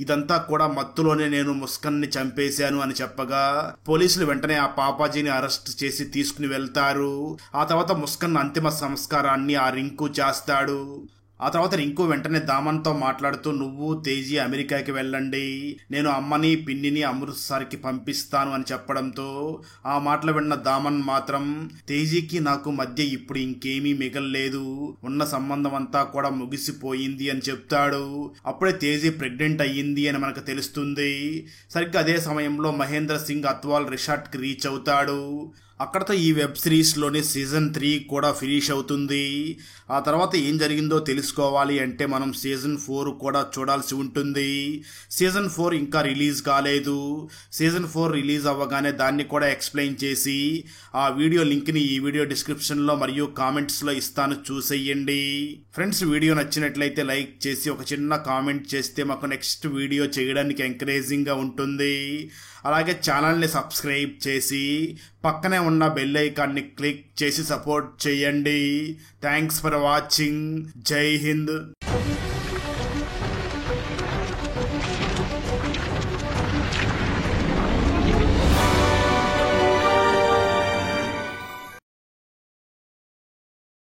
ఇదంతా కూడా మత్తులోనే నేను ముస్కాన్ ని చంపేశాను అని చెప్పగా పోలీసులు వెంటనే ఆ పాపాజీని అరెస్ట్ చేసి తీసుకుని వెళ్తారు. ఆ తర్వాత ముస్కాన్ అంతిమ సంస్కారాన్ని ఆ రింకు చేస్తాడు. ఆ తర్వాత రింకు వెంటనే దామన్తో మాట్లాడుతూ, నువ్వు తేజీ అమెరికాకి వెళ్ళండి, నేను అమ్మని పిన్నిని అమృత్సర్కి పంపిస్తాను అని చెప్పడంతో ఆ మాటలు విన్న దామన్ మాత్రం తేజీకి నాకు మధ్య ఇప్పుడు ఇంకేమీ మిగల్లేదు, ఉన్న సంబంధం అంతా కూడా ముగిసిపోయింది అని చెప్తాడు. అప్పుడే తేజీ ప్రెగ్నెంట్ అయ్యింది అని మనకు తెలుస్తుంది. సరిగ్గా అదే సమయంలో మహేంద్ర సింగ్ అత్వాల్ రిసార్ట్కి రీచ్ అవుతాడు. అక్కడతో ఈ వెబ్ సిరీస్లోని సీజన్ 3 కూడా ఫినిష్ అవుతుంది. ఆ తర్వాత ఏం జరిగిందో తెలుసుకోవాలి అంటే మనం సీజన్ 4 కూడా చూడాల్సి ఉంటుంది. సీజన్ 4 ఇంకా రిలీజ్ కాలేదు. సీజన్ 4 రిలీజ్ అవ్వగానే దాన్ని కూడా ఎక్స్ప్లెయిన్ చేసి ఆ వీడియో లింక్ని ఈ వీడియో డిస్క్రిప్షన్లో మరియు కామెంట్స్లో ఇస్తాను, చూసేయండి. ఫ్రెండ్స్, వీడియో నచ్చినట్లయితే లైక్ చేసి ఒక చిన్న కామెంట్ చేస్తే మాకు నెక్స్ట్ వీడియో చేయడానికి ఎంకరేజింగ్గా ఉంటుంది. అలాగే ఛానల్ని సబ్స్క్రైబ్ చేసి పక్కనే ఉన్న బెల్ ఐకాన్ని క్లిక్ చేసి సపోర్ట్ చేయండి. Thanks for watching. జై హింద్.